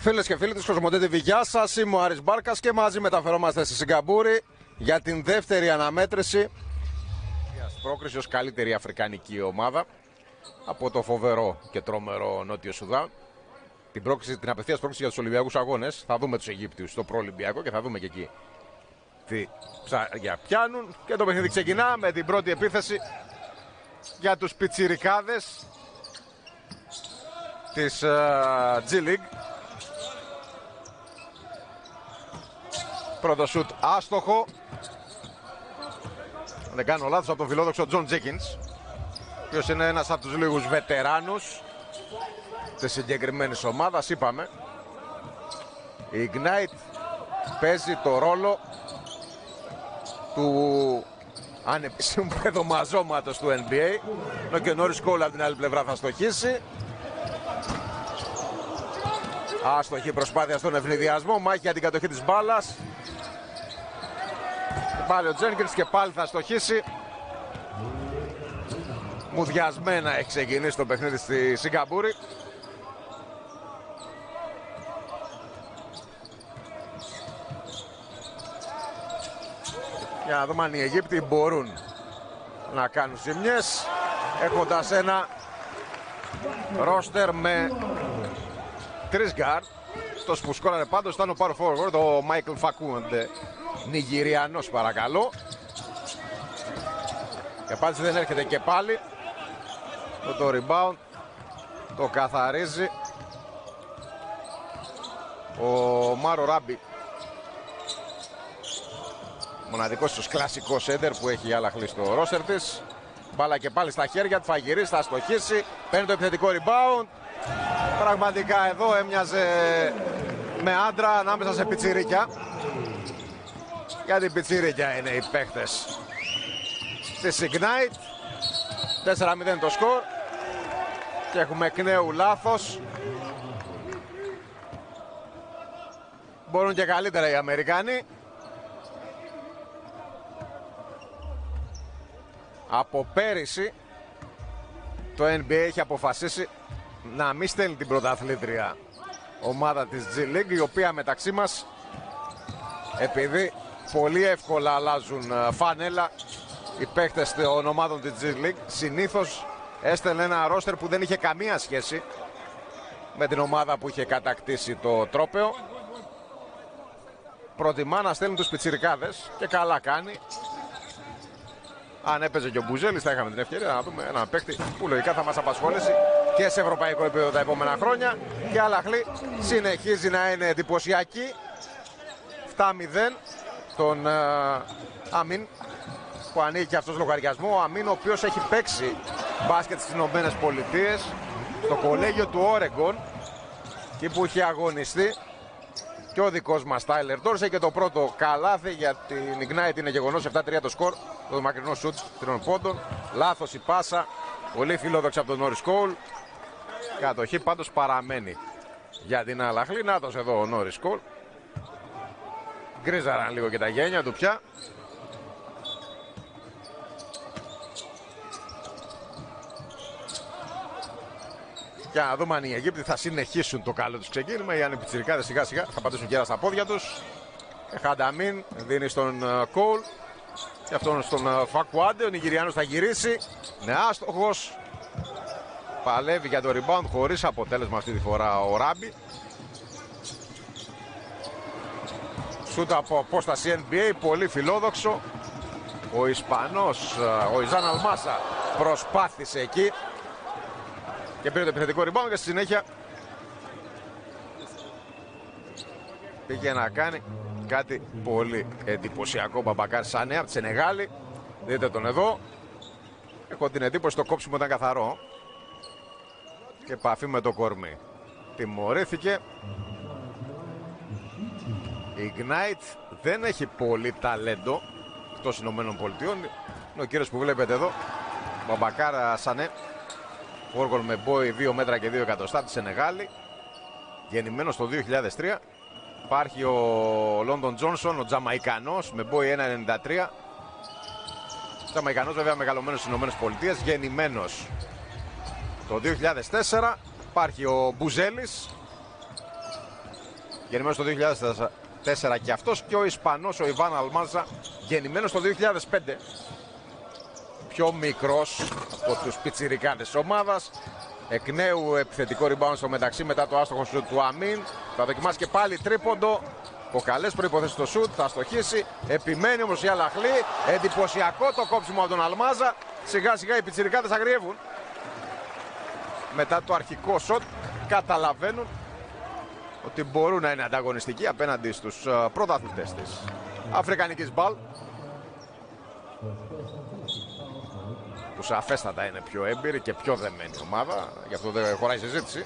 Φίλες και φίλοι της Κοσμοτέ TV, γεια σας, είμαι ο Άρης Μπάρκας και μαζί μεταφερόμαστε στη Σιγκαπούρη για την δεύτερη αναμέτρηση μιας πρόκρισης ως καλύτερη αφρικανική ομάδα από το φοβερό και τρόμερο Νότιο Σουδάν. Την απευθείας πρόκριση για τους Ολυμπιακούς Αγώνες. Θα δούμε τους Αιγύπτιους στο προολυμπιακό και θα δούμε και εκεί τι ψάρια πιάνουν. Και το παιχνίδι ξεκινά με την πρώτη επίθεση για τους πιτσιρικάδες της G-League. Πρώτο σουτ άστοχο. Δεν κάνω λάθος, από τον φιλόδοξο Τζον Τζέκινς, ο οποίος είναι ένας από τους λίγους βετεράνους της συγκεκριμένης ομάδας. Είπαμε, η Ignite παίζει το ρόλο του ανεπίσημου παιδομαζώματος του NBA, ενώ και ο Νόρις Κόλ από την άλλη πλευρά θα στοχίσει. Άστοχη προσπάθεια στον ευνηδιασμό, μάχη για την κατοχή της μπάλας. Πάλι ο Τζένκινς και πάλι θα στοχίσει. Μουδιασμένα έχει ξεκινήσει το παιχνίδι στη Σιγκαπούρη. Για να δούμε αν οι Αιγύπτιοι μπορούν να κάνουν ζημιές, έχοντας ένα ρόστερ με 3 γκάρτ. Αυτός που σκόραρε πάντως ήταν ο power forward, ο Μάικλ Φακούντε, Νιγηριανός παρακαλώ. Και πάλι δεν έρχεται και πάλι. Το rebound το καθαρίζει ο Μάρο Ράμπι, μοναδικός στους κλασικός έντερ που έχει η Al-Ahly στο ρόστερ της. Μπάλα και πάλι στα χέρια του, θα γυρίσει, θα στοχίσει, παίρνει το επιθετικό rebound. Πραγματικά εδώ έμοιαζε με άντρα ανάμεσα σε πιτσιρίκια, γιατί πιτσιρίκια είναι οι παίχτες της Ignite. 4-0 το σκορ και έχουμε εκ νέου λάθος. Μπορούν και καλύτερα οι Αμερικάνοι. Από πέρυσι το NBA έχει αποφασίσει να μην στέλνει την πρωταθλήτρια ομάδα της G-League, η οποία μεταξύ μας, επειδή πολύ εύκολα αλλάζουν φανέλα οι παίκτες των ομάδων της G-League, συνήθως έστελνε ένα ρόστερ που δεν είχε καμία σχέση με την ομάδα που είχε κατακτήσει το τρόπαιο. Προτιμά να στέλνει τους πιτσιρικάδες και καλά κάνει. Αν έπαιζε και ο Μπουζέλης θα είχαμε την ευκαιρία να δούμε έναν παίκτη που λογικά θα μας απασχολήσει και σε ευρωπαϊκό επίπεδο τα επόμενα χρόνια. Και Al-Ahly συνεχίζει να είναι εντυπωσιακή. 7-0 τον Αμίν, που ανήκει και αυτός λογαριασμό. Ο Αμίν, ο οποίος έχει παίξει μπάσκετ στις Ηνωμένες Πολιτείες, στο κολέγιο του Όρεγκον, εκεί που είχε αγωνιστεί και ο δικός μας Τάιλερ Ντόρσεϊ. Και το πρώτο καλάθι για την Ignite είναι γεγονός. 7-3 το σκορ, το μακρινό σουτ 3 πόντων. Λάθος η πάσα, πολύ φιλόδοξη από τον Νόρις Κόλ. Κατοχή πάντως παραμένει για την Al-Ahly. Νάτος εδώ ο Νόρις Κόλ. Γκρίζαραν λίγο και τα γένια του πια. Για να δούμε αν οι Αιγύπτιοι θα συνεχίσουν το καλό τους ξεκίνημα ή αν οι πιτσιρικάδες σιγά σιγά θα πατήσουν γέρα στα πόδια τους. Χανταμίν δίνει στον Κόλ και αυτόν στον Φακουάντε. Ο Νιγηριάνος θα γυρίσει. Είναι άστοχος. Παλεύει για το rebound χωρίς αποτέλεσμα αυτή τη φορά ο Ράμπι. Σούτ από απόσταση NBA, πολύ φιλόδοξο. Ο Ισπανός, ο Ιζάν Αλμάσα, προσπάθησε εκεί και πήρε το επιθετικό rebound και στη συνέχεια πήγε να κάνει κάτι πολύ εντυπωσιακό. Μπαμπακάρ Σανέ από τη Σενεγάλη. Δείτε τον εδώ. Έχω την εντύπωση το κόψιμο ήταν καθαρό και επαφή με το κορμί. Τιμωρήθηκε. Η Ignite δεν έχει πολύ ταλέντο εκτός Ηνωμένων Πολιτειών. Είναι ο κύριος που βλέπετε εδώ, Μπαμπακάρ Σανέ, φόργον με μπόι 2 μέτρα και 2 εκατοστά από τη Σενεγάλη, γεννημένος το 2003. Υπάρχει ο Λόντον Τζόνσον, ο Τζαμαϊκανός, με μπόι 1,93. Τζαμαϊκανός βέβαια μεγαλωμένος στις Ηνωμένες Πολιτείες, γεννημένος το 2004. Υπάρχει ο Μπουζέλης, γεννημένος το 2004 και αυτός, και ο Ισπανός ο Ιβάν Αλμάζα, γεννημένος το 2005. Πιο μικρός από τους πιτσιρικάδες της ομάδας. Εκ νέου επιθετικό rebound στο μεταξύ μετά το άστοχο σουτ του Αμίν. Θα δοκιμάσει και πάλι τρίποντο. Από καλές προϋποθέσεις το σουτ, θα στοχίσει. Επιμένει όμως η Αλαχλή. Εντυπωσιακό το κόψιμο από τον Αλμάζα. Σιγά σιγά οι πιτσιρικάδες αγριεύουν. Μετά το αρχικό σουτ καταλαβαίνουν ότι μπορούν να είναι ανταγωνιστικοί απέναντι στους πρωταθλητές της αφρικανικής μπαλ, που σαφέστατα είναι πιο έμπειρη και πιο δεμένη ομάδα, γι' αυτό δεν χωράει συζήτηση.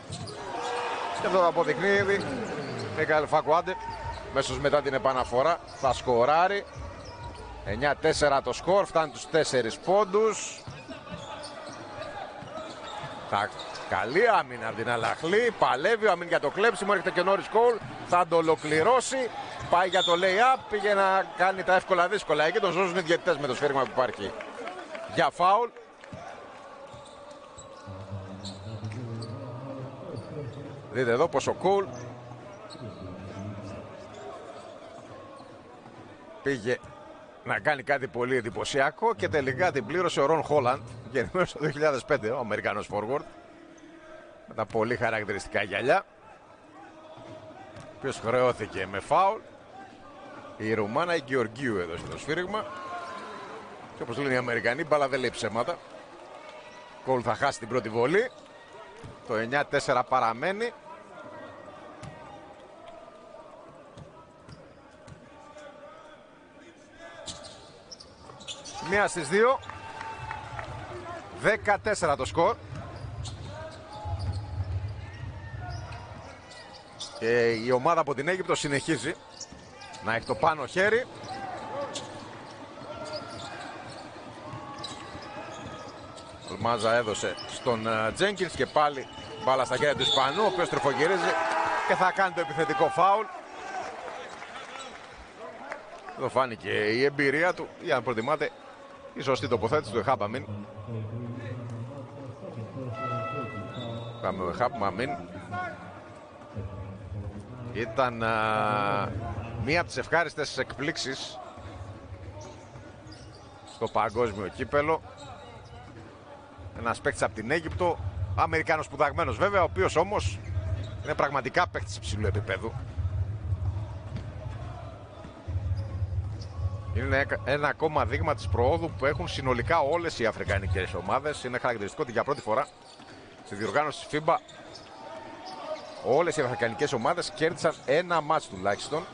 Και αυτό το αποδεικνύει ήδη Μικαέλ Φακουάντε. Μέσως μετά την επαναφορά θα σκοράρει. 9-4 το σκορ, φτάνει τους 4 πόντους. Καλή άμυνα από την Αλαχλή. Παλεύει ο Αμίν για το κλέψιμο. Έρχεται και ο Νόρις Κόουλ. Θα το ολοκληρώσει. Πάει για το lay-up. Πήγε να κάνει τα εύκολα δύσκολα. Εκεί τον ζώζουν οι διαιτητές με το σφύριγμα που υπάρχει για φάουλ. Δείτε εδώ πως ο Κόουλ πήγε να κάνει κάτι πολύ εντυπωσιακό και τελικά την πλήρωσε ο Ρον Χόλαντ, γεννημένος το 2005, ο Αμερικανός forward, με τα πολύ χαρακτηριστικά γυαλιά, ο οποίος χρεώθηκε με φάουλ. Η Ρουμάνα, η Γεωργίου έδωσε το σφύριγμα και όπως λένε οι Αμερικανοί, μπάλα δεν λέει ψέματα. Κόλ θα χάσει την πρώτη βολή. Το 9-4 παραμένει. Μία στις 2. 14 το σκορ. Και η ομάδα από την Αίγυπτο συνεχίζει να έχει το πάνω χέρι. Ο Μάζα έδωσε στον Τζένκινς και πάλι μπάλα στα χέρια του Ισπανού, ο οποίος τρεφογυρίζει και θα κάνει το επιθετικό φάουλ. Εδώ φάνηκε η εμπειρία του, για να προτιμάτε η σωστή τοποθέτηση του Εχάπ Αμίν. Πάμε ο Εχάπ Αμίν. Ήταν μία από τις ευχάριστες εκπλήξεις στο παγκόσμιο κύπελο. Ένας παίκτης από την Αίγυπτο, Αμερικάνος σπουδαγμένος βέβαια, ο οποίος όμως είναι πραγματικά παίκτης υψηλού επίπεδου. Είναι ένα ακόμα δείγμα της προόδου που έχουν συνολικά όλες οι αφρικανικές ομάδες. Είναι χαρακτηριστικό ότι για πρώτη φορά στη διοργάνωση της FIBA όλες οι αφρικανικές ομάδες κέρδισαν ένα μάτς τουλάχιστον.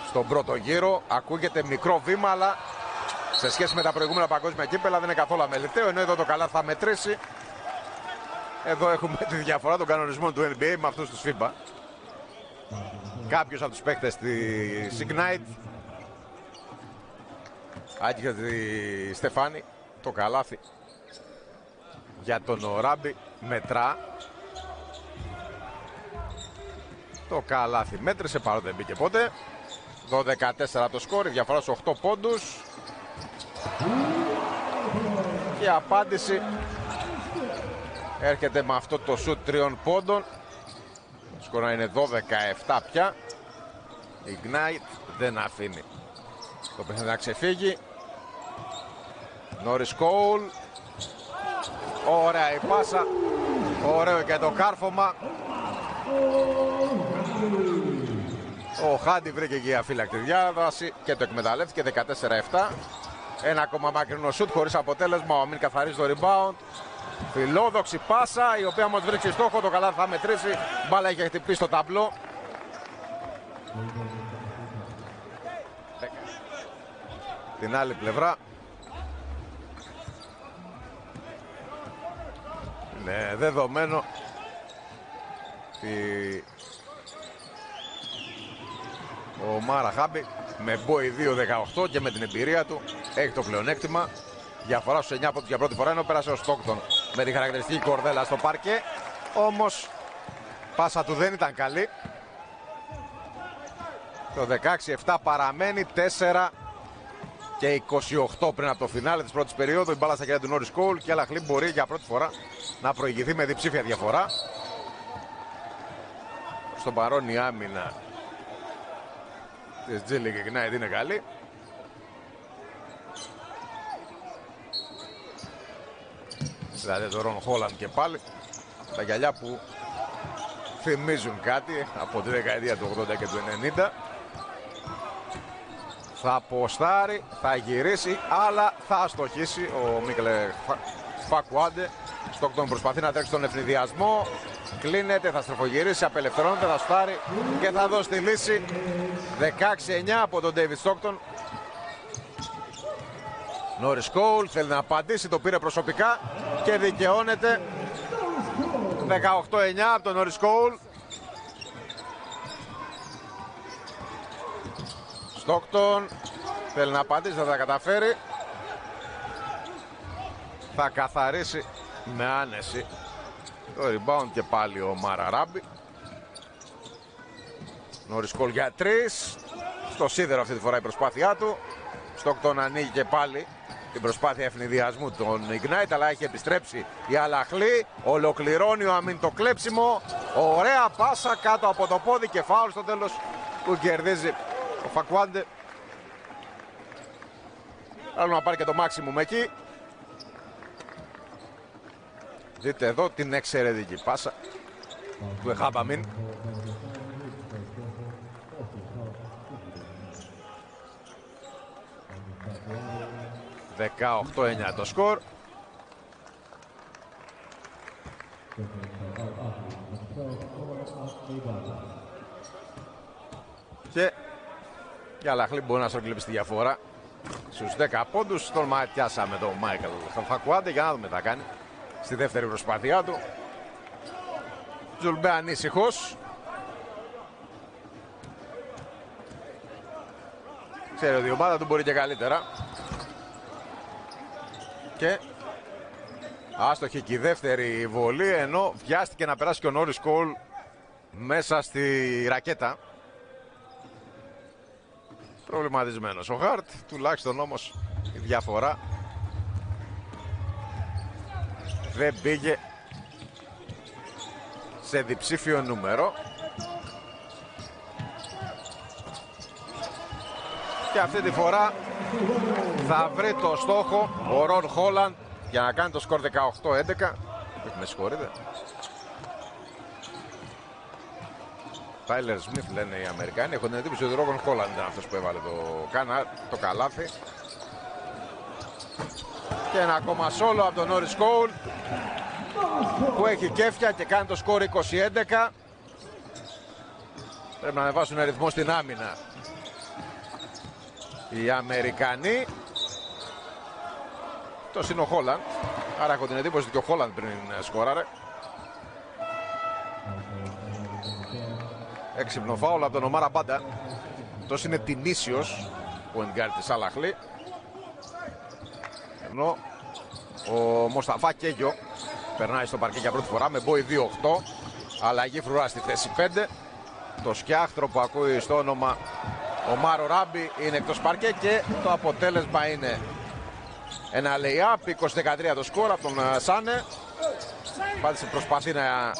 Στον πρώτο γύρο ακούγεται μικρό βήμα, αλλά σε σχέση με τα προηγούμενα παγκόσμια κύπελα δεν είναι καθόλου αμεληταίο, ενώ εδώ το καλά θα μετρήσει. Εδώ έχουμε τη διαφορά των κανονισμών του NBA με αυτούς τους FIBA. Κάποιος από τους παίκτες της Ignite, άτυχε τη Στεφάνη, το καλάθι για τον Οράμπι μετρά. Το καλάθι μέτρησε παρότι δεν μπήκε ποτέ. 12-14 το σκόρ, η διαφορά στους 8 πόντους. Και η απάντηση έρχεται με αυτό το σουτ 3 πόντων. Το σκορ είναι 12-17 πια. Η Ignite δεν αφήνει το παιχνίδι να ξεφύγει. Νόρις Κόουλ. Ωραία η πάσα. Ωραίο και το κάρφωμα. Ο Χάντι βρήκε και η αφύλακτη διάδραση και το εκμεταλλεύτηκε. 14-7. Ένα ακόμα μακρινό σουτ χωρίς αποτέλεσμα. Ο Αμίν καθαρίζει το rebound. Φιλόδοξη πάσα, η οποία όμως βρίσκει στόχο. Το καλά θα μετρήσει. Μπάλα είχε χτυπήσει το ταμπλό. Την άλλη πλευρά είναι δεδομένο ότι ο Μάρα Χάμπι με Μπόι 2-18 και με την εμπειρία του έχει το πλεονέκτημα. Διαφορά στους 9 πόντους για πρώτη φορά, ενώ πέρασε ο Στόκτον με τη χαρακτηριστική κορδέλα στο παρκέ. Όμως πάσα του δεν ήταν καλή. Το 16-7 παραμένει, 4 και 28 πριν από το φινάλε της πρώτης περίοδου. Η μπάλα στα χέρια του Νόρις Κόουλ και η Αλαχλή μπορεί για πρώτη φορά να προηγηθεί με διψήφια διαφορά. στο παρόν η άμυνα της G League Ignite είναι καλή. Δηλαδή το Ρον Χόλαντ και πάλι. Τα γυαλιά που θυμίζουν κάτι από τη δεκαετία του 80 και του 90. Θα ποστάρει, θα γυρίσει, αλλά θα αστοχίσει ο Μίκλε Φακουάντε. Στόκτον προσπαθεί να τρέξει τον ευνηδιασμό. Κλείνεται, θα στροφογυρίσει, απελευθερώνεται, θα στάρει και θα δώσει τη λύση. 16-9 από τον David Στόκτον. Νόρις Κόουλ θέλει να απαντήσει, το πήρε προσωπικά και δικαιώνεται. 18-9 από τον Νόρις Κόουλ. Στόκτον θέλει να απαντήσει, θα τα καταφέρει. Θα καθαρίσει με άνεση το rebound και πάλι ο Μαραράμπι. Νόρις Κόουλ για 3. Στο σίδερο αυτή τη φορά η προσπάθειά του. Στόκτον ανοίγει και πάλι την προσπάθεια ευνηδιασμού των Ignite, αλλά έχει επιστρέψει η Αλαχλή. Ολοκληρώνει ο Αμίν το κλέψιμο. Ωραία πάσα κάτω από το πόδι και φάουλ στο τέλος που κερδίζει ο Φακουάντε. Άλλο να πάρει και το maximum εκεί. Δείτε εδώ την εξαιρετική πάσα του Εχάπαμιν. (18-9) το σκορ. Και η Αλαχλή μπορεί να στρογγυλέψει τη διαφορά στους 10 πόντους. Τον ματιάσαμε τον Μάικλ Φακουάντε για να δούμε τι θα κάνει στη δεύτερη προσπάθειά του. Τζουλμπέ ανήσυχος. Ξέρει ότι η ομάδα του μπορεί και καλύτερα. Και άστοχη και η δεύτερη βολή, ενώ βιάστηκε να περάσει και ο Νόρις Κόουλ μέσα στη ρακέτα. Προβληματισμένος ο Χαρτ, τουλάχιστον όμως η διαφορά δεν πήγε σε διψήφιο νούμερο. Και αυτή τη φορά θα βρει το στόχο ο Ρον Χόλαντ για να κάνει το σκορ 18-11. Με συγχωρείτε. Τάιλερ Σμιθ λένε οι Αμερικάνοι. Έχω την εντύπωση ότι ο Ρον Χόλαντ ήταν αυτός που έβαλε το καλάθι. Και ένα ακόμα σόλο από τον Νόρις Κόουλ που έχει κέφια και κάνει το σκορ 20-11. Πρέπει να ανεβάσουν ρυθμό στην άμυνα οι Αμερικανοί. Το είναι ο Χόλαντ. Άρα έχω την εντύπωση ότι και ο Χόλαντ πριν σκόραρε. Έξυπνο φάουλ από τον Ομάρα Μπάντα. Αυτός είναι τιμήσιος ο εντγκάρ της Αλαχλή. Ενώ ο Μοσταφά Κέγιο περνάει στο παρκέ για πρώτη φορά με μπόι 2-8. Αλλαγή φρουρά στη θέση 5. Το σκιάχτρο που ακούει στο όνομα ο Μάρο Ράμπι είναι εκτός παρκέ και το αποτέλεσμα είναι ένα lay-up, 20-13 το σκορ από τον Σάνε. Πάλι προσπαθεί να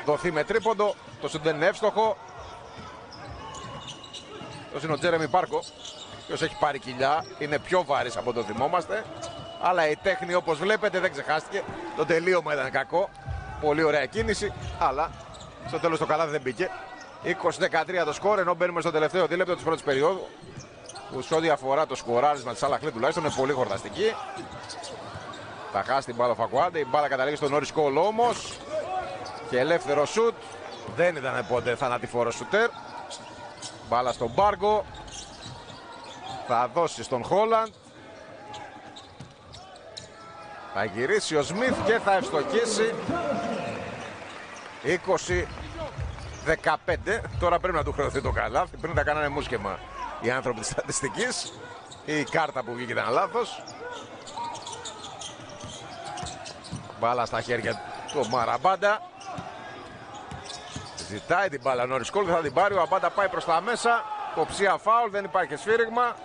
δοθεί με τρίποντο, το σουτ δεν είναι εύστοχο. Το είναι ο Τζέρεμι Πάρκο, ποιος έχει πάρει κοιλιά, είναι πιο βαρύς από το θυμόμαστε. Αλλά η τέχνη όπως βλέπετε δεν ξεχάστηκε, το τελείωμα ήταν κακό. Πολύ ωραία κίνηση, αλλά στο τέλος το καλάθι δεν μπήκε. 20-13 το σκορ, ενώ μπαίνουμε στο τελευταίο δίλεπτο της πρώτης περίοδου, που σε ό,τι αφορά το σκοράρισμα της Αλαχλή τουλάχιστον είναι πολύ χορταστική. Θα χάσει την μπάλα ο Φακουάντε, η μπάλα καταλήγει στον Νόρις Κόουλ όμως. Και ελεύθερο σουτ, δεν ήταν ποτέ θανατηφόρο σουτέρ. Μπάλα στον Μπάργκο, θα δώσει στον Χόλαντ. Θα γυρίσει ο Σμιθ και θα ευστοχίσει. 20-15. Τώρα πρέπει να του χρεωθεί το καλάθι. Πριν τα κάνανε μουσκεμα οι άνθρωποι της στατιστικής. Η κάρτα που βγήκε ήταν λάθος. Μπάλα στα χέρια του Μαραμπάντα. Ζητάει την μπάλα Νόρις Κόουλ, θα την πάρει. Ο Αμπάντα πάει προς τα μέσα. Κοψία φάουλ, δεν υπάρχει σφύριγμα.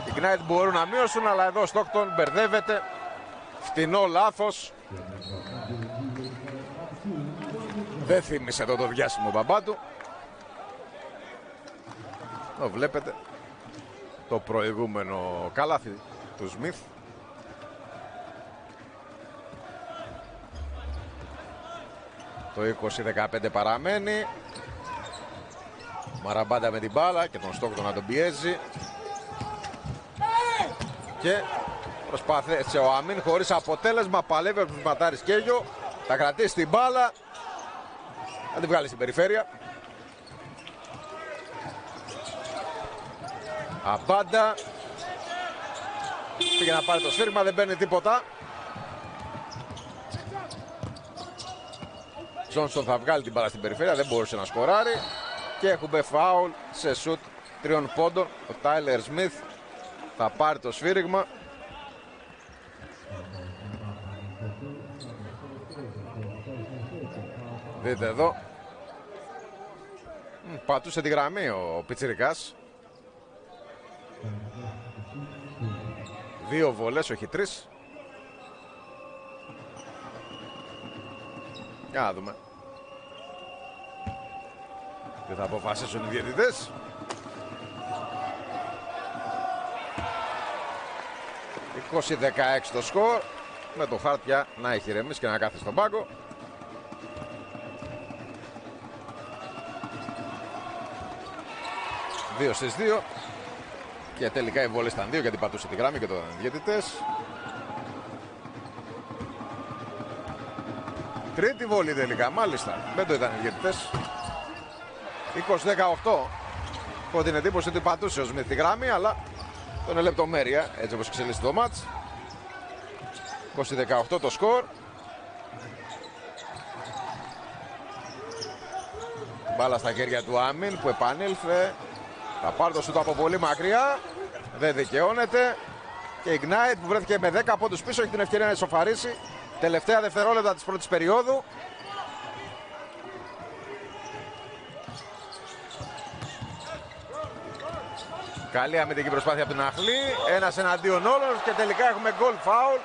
Οι Ignite μπορούν να μείωσουν, αλλά εδώ ο Στόκτον μπερδεύεται. Φτηνό λάθος. Δεν θύμισε εδώ το διάσημο μπαμπά του. Εδώ βλέπετε το προηγούμενο καλάθι του Σμιθ. Το 20-15 παραμένει. Μαραμπάντα με την μπάλα και τον Στόκτον να τον πιέζει. Και προσπάθησε ο Αμίν χωρίς αποτέλεσμα. Παλεύει ο Ματάρης Κέγιο. Θα κρατήσει την μπάλα. Θα την βγάλει στην περιφέρεια. Αμπάντα. Πήγε να πάρει το σφύριγμα, δεν παίρνει τίποτα. Τζόνσον θα βγάλει την μπάλα στην περιφέρεια, δεν μπορούσε να σκοράρει. Και έχουμε φάουλ σε σουτ 3 πόντων. Ο Τάιλερ Σμιθ θα πάρει το σφύριγμα. Δείτε εδώ. Πατούσε τη γραμμή ο πιτσιρικάς. 2 βολές, όχι 3. Για να δούμε τι θα αποφασίσουν οι διαιτητές. 20-16 το σκορ. Με το Χάρτια να έχει ηρεμήσει και να κάθει στον πάγκο. Δύο στις 2. Και τελικά οι βόλες ήταν 2 γιατί πατούσε τη γράμμη και το ήταν οι διαιτητές. Τρίτη βόλη τελικά, μάλιστα. Δεν το ήταν οι διαιτητές. 20-18. Έχω την εντύπωση ότι πατούσε ο Σμιθ τη γράμμη, αλλά τον είναι λεπτομέρεια, έτσι όπως εξελίσσεται το μάτς. 20-18 το σκορ. Μπάλα στα χέρια του Άμιν που επανήλθε. Θα πάρει το σούτ από πολύ μακριά. Δεν δικαιώνεται. Και η Ignite που βρέθηκε με 10 πόντους πίσω έχει την ευκαιρία να ισοφαρίσει. Τελευταία δευτερόλεπτα της πρώτης περίοδου. Καλή αμυντική προσπάθεια από την Αχλή. Ένας εναντίον όλων και τελικά έχουμε goal foul.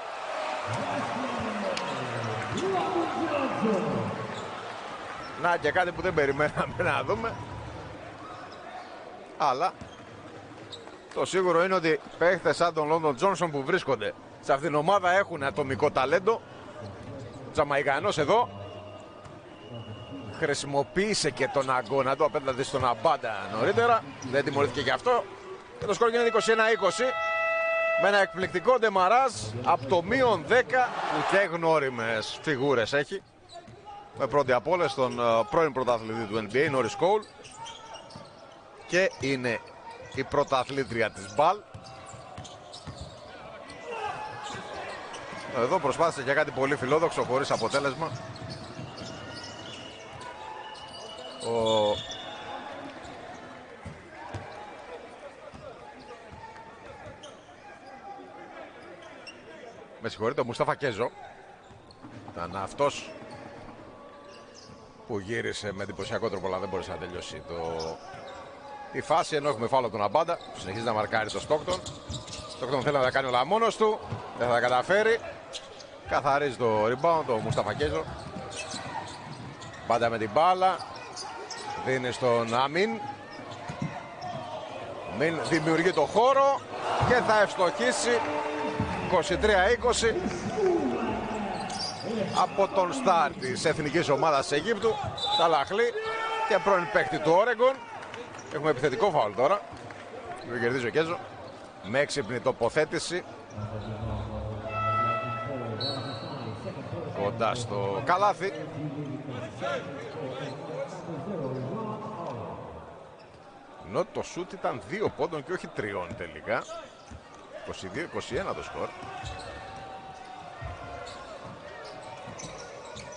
Να και κάτι που δεν περιμέναμε να δούμε. Αλλά το σίγουρο είναι ότι παίχτες σαν τον Λόντον Τζόνσον που βρίσκονται σε αυτήν την ομάδα έχουν ατομικό ταλέντο. Ο Τζαμαϊκανός εδώ χρησιμοποίησε και τον αγώνα του απέναντι στον Αμπάντα νωρίτερα. Δεν τιμωρήθηκε και αυτό. Και το σκορ γίνεται 21-20 με ένα εκπληκτικό ντεμαράζ από το -10 που και γνώριμες φιγούρες έχει. Με πρώτη απ' όλες τον πρώην πρωταθλητή του NBA, Νόρις Κόουλ. Και είναι η πρωταθλήτρια της Μπαλ. Εδώ προσπάθησε για κάτι πολύ φιλόδοξο χωρίς αποτέλεσμα. Με συγχωρείτε, ο Μουστάφα Κέζο ήταν αυτός που γύρισε με εντυπωσιακό τρόπο, αλλά δεν μπορούσε να τελειώσει τη φάση, ενώ έχουμε φάουλ από τον Αμπάντα που συνεχίζει να μαρκάρει το Στόκτον. Στόκτον θέλει να τα κάνει όλα μόνος του, δεν θα τα καταφέρει. Καθαρίζει το rebound το Μουστάφα Κέζο. Μπάντα με την μπάλα, δίνει στον Αμίν. Μην δημιουργεί το χώρο και θα ευστοχίσει. 23-20 από τον στάρ της εθνικής ομάδας της Αιγύπτου, Σαλαχλή, και πρώην παίκτη του Όρεγκον. Έχουμε επιθετικό φάουλ τώρα. Το κερδίζει ο Κέζο με έξυπνη τοποθέτηση κοντά στο καλάθι. Ενώ το σούτ ήταν 2 πόντων και όχι 3 τελικά. 22-21 το σκορ.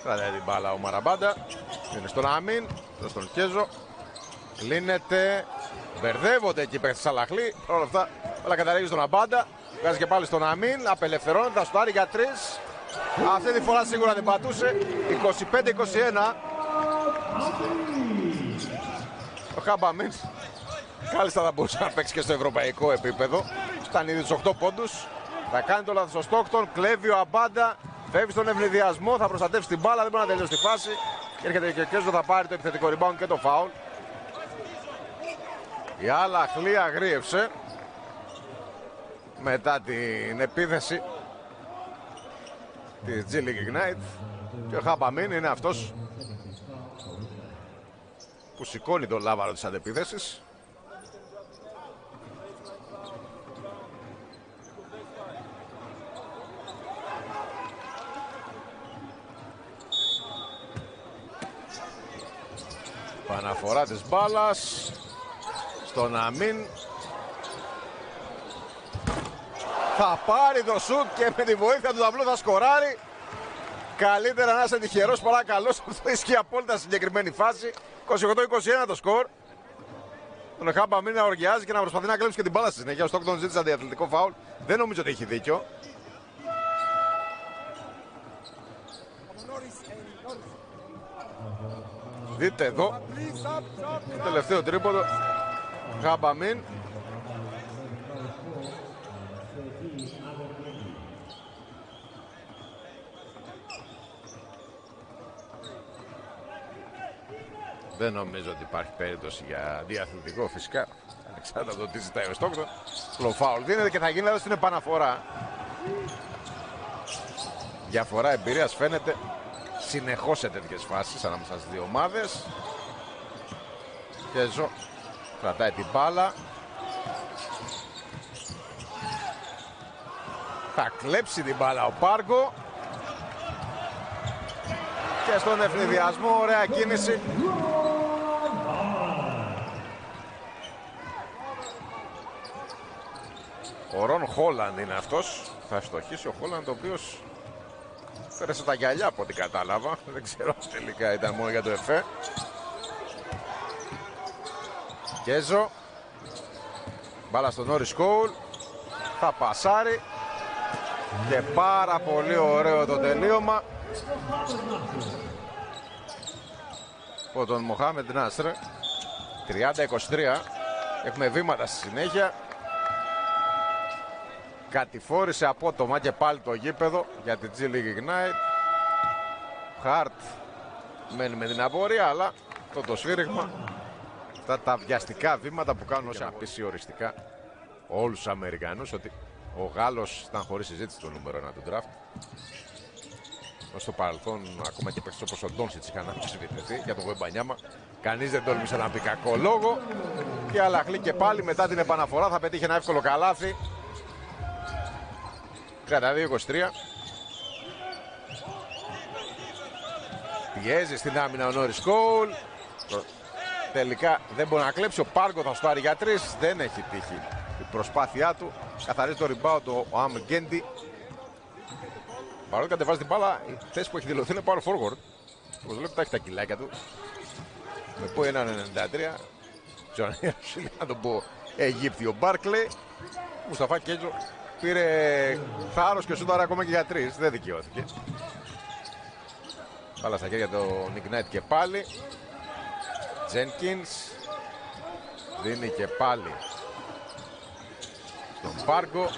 Κρατάει την μπάλα ο Μαραμπάντα. Είναι στον Αμίν, στον Κέζο. Λύνεται. Μπερδεύονται εκεί παίχτες Σαλαχλή. Όλα αυτά, αλλά καταλήγει στον Αμπάντα. Βγάζει και πάλι στον Αμίν. Απελευθερώνεται, θα στάρει για 3. Αυτή τη φορά σίγουρα δεν πατούσε. 25-21. Ο Χάμπαμιν κάλλιστα θα μπορούσε να παίξει και στο ευρωπαϊκό επίπεδο. Ήταν ήδη τους 8 πόντους. Θα κάνει το λάθος ο Στόκτον. Κλέβει ο Αμπάντα. Φεύγει στον ευνηδιασμό. Θα προστατεύσει την μπάλα. Δεν μπορεί να τελειώσει τη φάση. Και έρχεται και ο Κέζο, θα πάρει το επιθετικό rebound και το foul. Η Αλ-Αχλή αγρίευσε μετά την επίθεση της G League Ignite και ο Χαμπαμίν είναι αυτός που σηκώνει το λάβαρο της αντεπίθεσης. Παναφορά της μπάλας στον Αμίν. Θα πάρει το σουτ και με τη βοήθεια του ταμπλού θα σκοράρει. Καλύτερα να είσαι τυχερός παρά καλός. Αυτό ισχύει απόλυτα στη συγκεκριμένη φάση. 28-21 το σκορ. Τον Χάμπα μην να οργιάζει και να προσπαθεί να κλέψει και την μπάλα στη συνέχεια. Ο Στόκτον ζήτησε αντιαθλητικό φάουλ. Δεν νομίζω ότι έχει δίκιο. Δείτε εδώ το τελευταίο τρίποντο. Χάμπα μην. Δεν νομίζω ότι υπάρχει περίπτωση για διαθλητικό φυσικά. Ανεξάρτητα από το τι ζητάει ο Στόκτον. Το φάουλ δίνεται και θα γίνει εδώ στην επαναφορά. Διαφορά εμπειρίας φαίνεται συνεχώς σε τέτοιες φάσεις ανάμεσα στις δύο ομάδες. Κέζο κρατάει την μπάλα. Θα κλέψει την μπάλα ο Πάργκο. Και στον ευνηδιασμό ωραία κίνηση. Ο Ρον Χόλαντ είναι αυτός. Θα ευστοχίσει ο Χόλαντ, ο οποίος πέρασε τα γυαλιά από ό,τι κατάλαβα. Δεν ξέρω τελικά ήταν μόνο για το εφέ. Κέζο. Μπάλα στον Νόρις Κόουλ. Θα πασάρει. Και πάρα πολύ ωραίο το τελείωμα από τον Μοχάμεντ Νάστρ. 30-23. Έχουμε βήματα στη συνέχεια. Κατηφόρησε απότομα και πάλι το γήπεδο για την G League Ignite. Χαρτ μένει με την απορία, αλλά το σφύριγμα, αυτά τα βιαστικά βήματα που κάνουν όσοι απίσει οριστικά όλους τους Αμερικανούς ότι ο Γάλλος ήταν χωρίς συζήτηση το νούμερο 1 του draft. Στο παρελθόν ακόμα και παίκτες όπως ο Ντόνσιτς είχαν αμφισβητηθεί για τον Γουεμπανιάμα. Κανείς δεν τόλμησε να πει κακό λόγο. Και Αλ-Αχλή και πάλι μετά την επαναφορά θα πετύχει ένα εύκολο καλάθι. 32-23. Πιέζει στην άμυνα ο Νόρις Κόουλ. Τελικά δεν μπορεί να κλέψει. Ο Πάργκο θα στάρει για 3. Δεν έχει τύχει η προσπάθειά του. Καθαρίζει το rebound ο Αμ Γκέντι. Παρότι κατεβάζει την μπάλα, η θέση που έχει δηλωθεί είναι power forward. Όπως βλέπετε έχει τα κιλάκια του. Με πω 1,93. Να τον πω Αιγύπτιο Μπάρκλεϊ. Μουσταφά Κέτζο πήρε θάρρος και σούταρα ακόμα και για 3. Δεν δικαιώθηκε. Μπάλα στα χέρια του Ignite και πάλι. Τζένκινς δίνει και πάλι στον Πάργκο.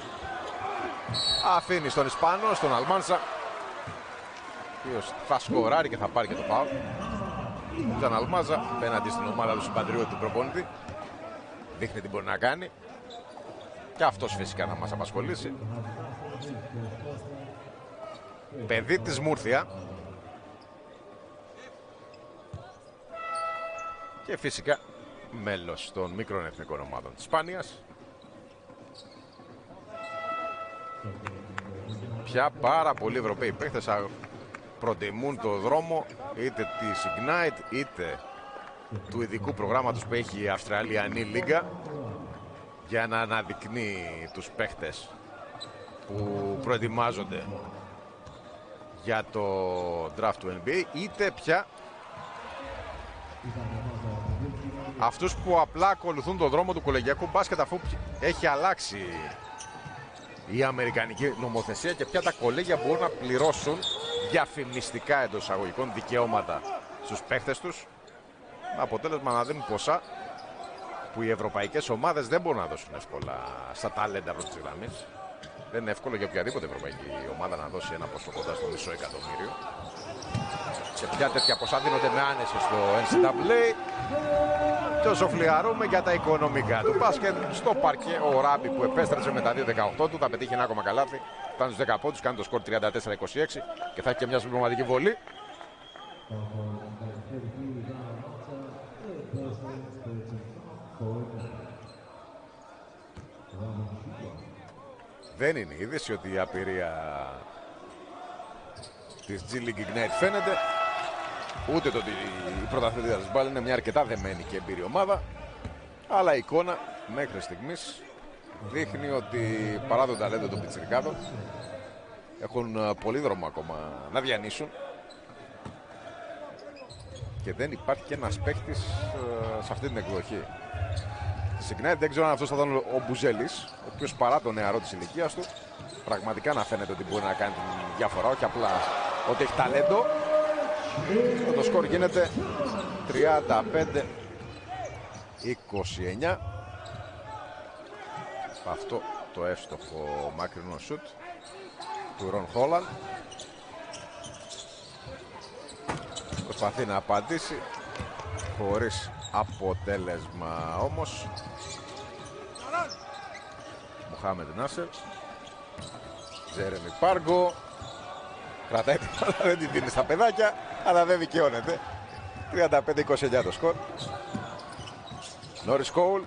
Αφήνει στον Ισπανό, στον Αλμάνσα, ο οποίος θα σκοράρει και θα πάρει και το φάουλ. Τον Αλμάζα απέναντι στην ομάδα του συμπατριώτη του προπονητή. Δείχνει τι μπορεί να κάνει. Και αυτός φυσικά θα μας απασχολήσει. Παιδί της Μούρθια. Και φυσικά μέλος των μικρών εθνικών ομάδων της Ισπανίας. Πια πάρα πολλοί Ευρωπαίοι παίκτες προτιμούν το δρόμο είτε της Ignite είτε του ειδικού προγράμματος που έχει η Αυστραλιανή Λίγκα για να αναδεικνύει τους παίκτες που προετοιμάζονται για το draft του NBA, είτε πια αυτούς που απλά ακολουθούν το δρόμο του κολεγιακού μπάσκετ, αφού έχει αλλάξει η αμερικανική νομοθεσία και πια τα κολέγια μπορούν να πληρώσουν διαφημιστικά εντός εισαγωγικών δικαιώματα στους παίχτες τους, με αποτέλεσμα να δίνουν ποσά που οι ευρωπαϊκές ομάδες δεν μπορούν να δώσουν εύκολα στα ταλέντα προς τις γραμμές. Δεν είναι εύκολο για οποιαδήποτε ευρωπαϊκή ομάδα να δώσει ένα ποσό κοντά στο $500,000. Και πια τέτοια ποσά δίνονται με άνεση στο NCAA. Και όσο φλιαρούμε για τα οικονομικά του μπάσκετ, στο παρκέ ο Ράμπι που επέστρεψε με τα 2-18 του θα πετύχει ένα ακόμα καλάθι. Φτάνει στους 10 πόντους, κάνει το σκορ 34-26 και θα έχει και μια συμπληρωματική βολή. Δεν είναι είδηση ότι η απειρία της G League Ignite φαίνεται. Ούτε το ότι η πρωταθλήτρια της μπάλα είναι μια αρκετά δεμένη και εμπειρή ομάδα. Αλλά η εικόνα μέχρι στιγμής δείχνει ότι παρά το ταλέντο των πιτσιρικάδων έχουν πολύ δρόμο ακόμα να διανύσουν. Και δεν υπάρχει και ένας παίχτης σε αυτή την εκδοχή της Ignite. Δεν ξέρω αν αυτός θα ήταν ο Μπουζέλης, ο οποίος παρά το νεαρό της ηλικίας του πραγματικά να φαίνεται ότι μπορεί να κάνει τη διαφορά, όχι απλά ότι έχει ταλέντο. Το σκορ γίνεται 35-29. Αυτό το εύστοχο μακρινό σουτ του Ρον Χόλαντ. Προσπαθεί να απαντήσει χωρίς αποτέλεσμα όμως. Μοχάμεντ Νάσερ. Τζέρεμι Πάργκο. Κρατάει την μπάλα, δεν την δίνει στα παιδάκια, αλλά δεν δικαιώνεται. 35-29 το σκορ. Νόρις Κόουλ.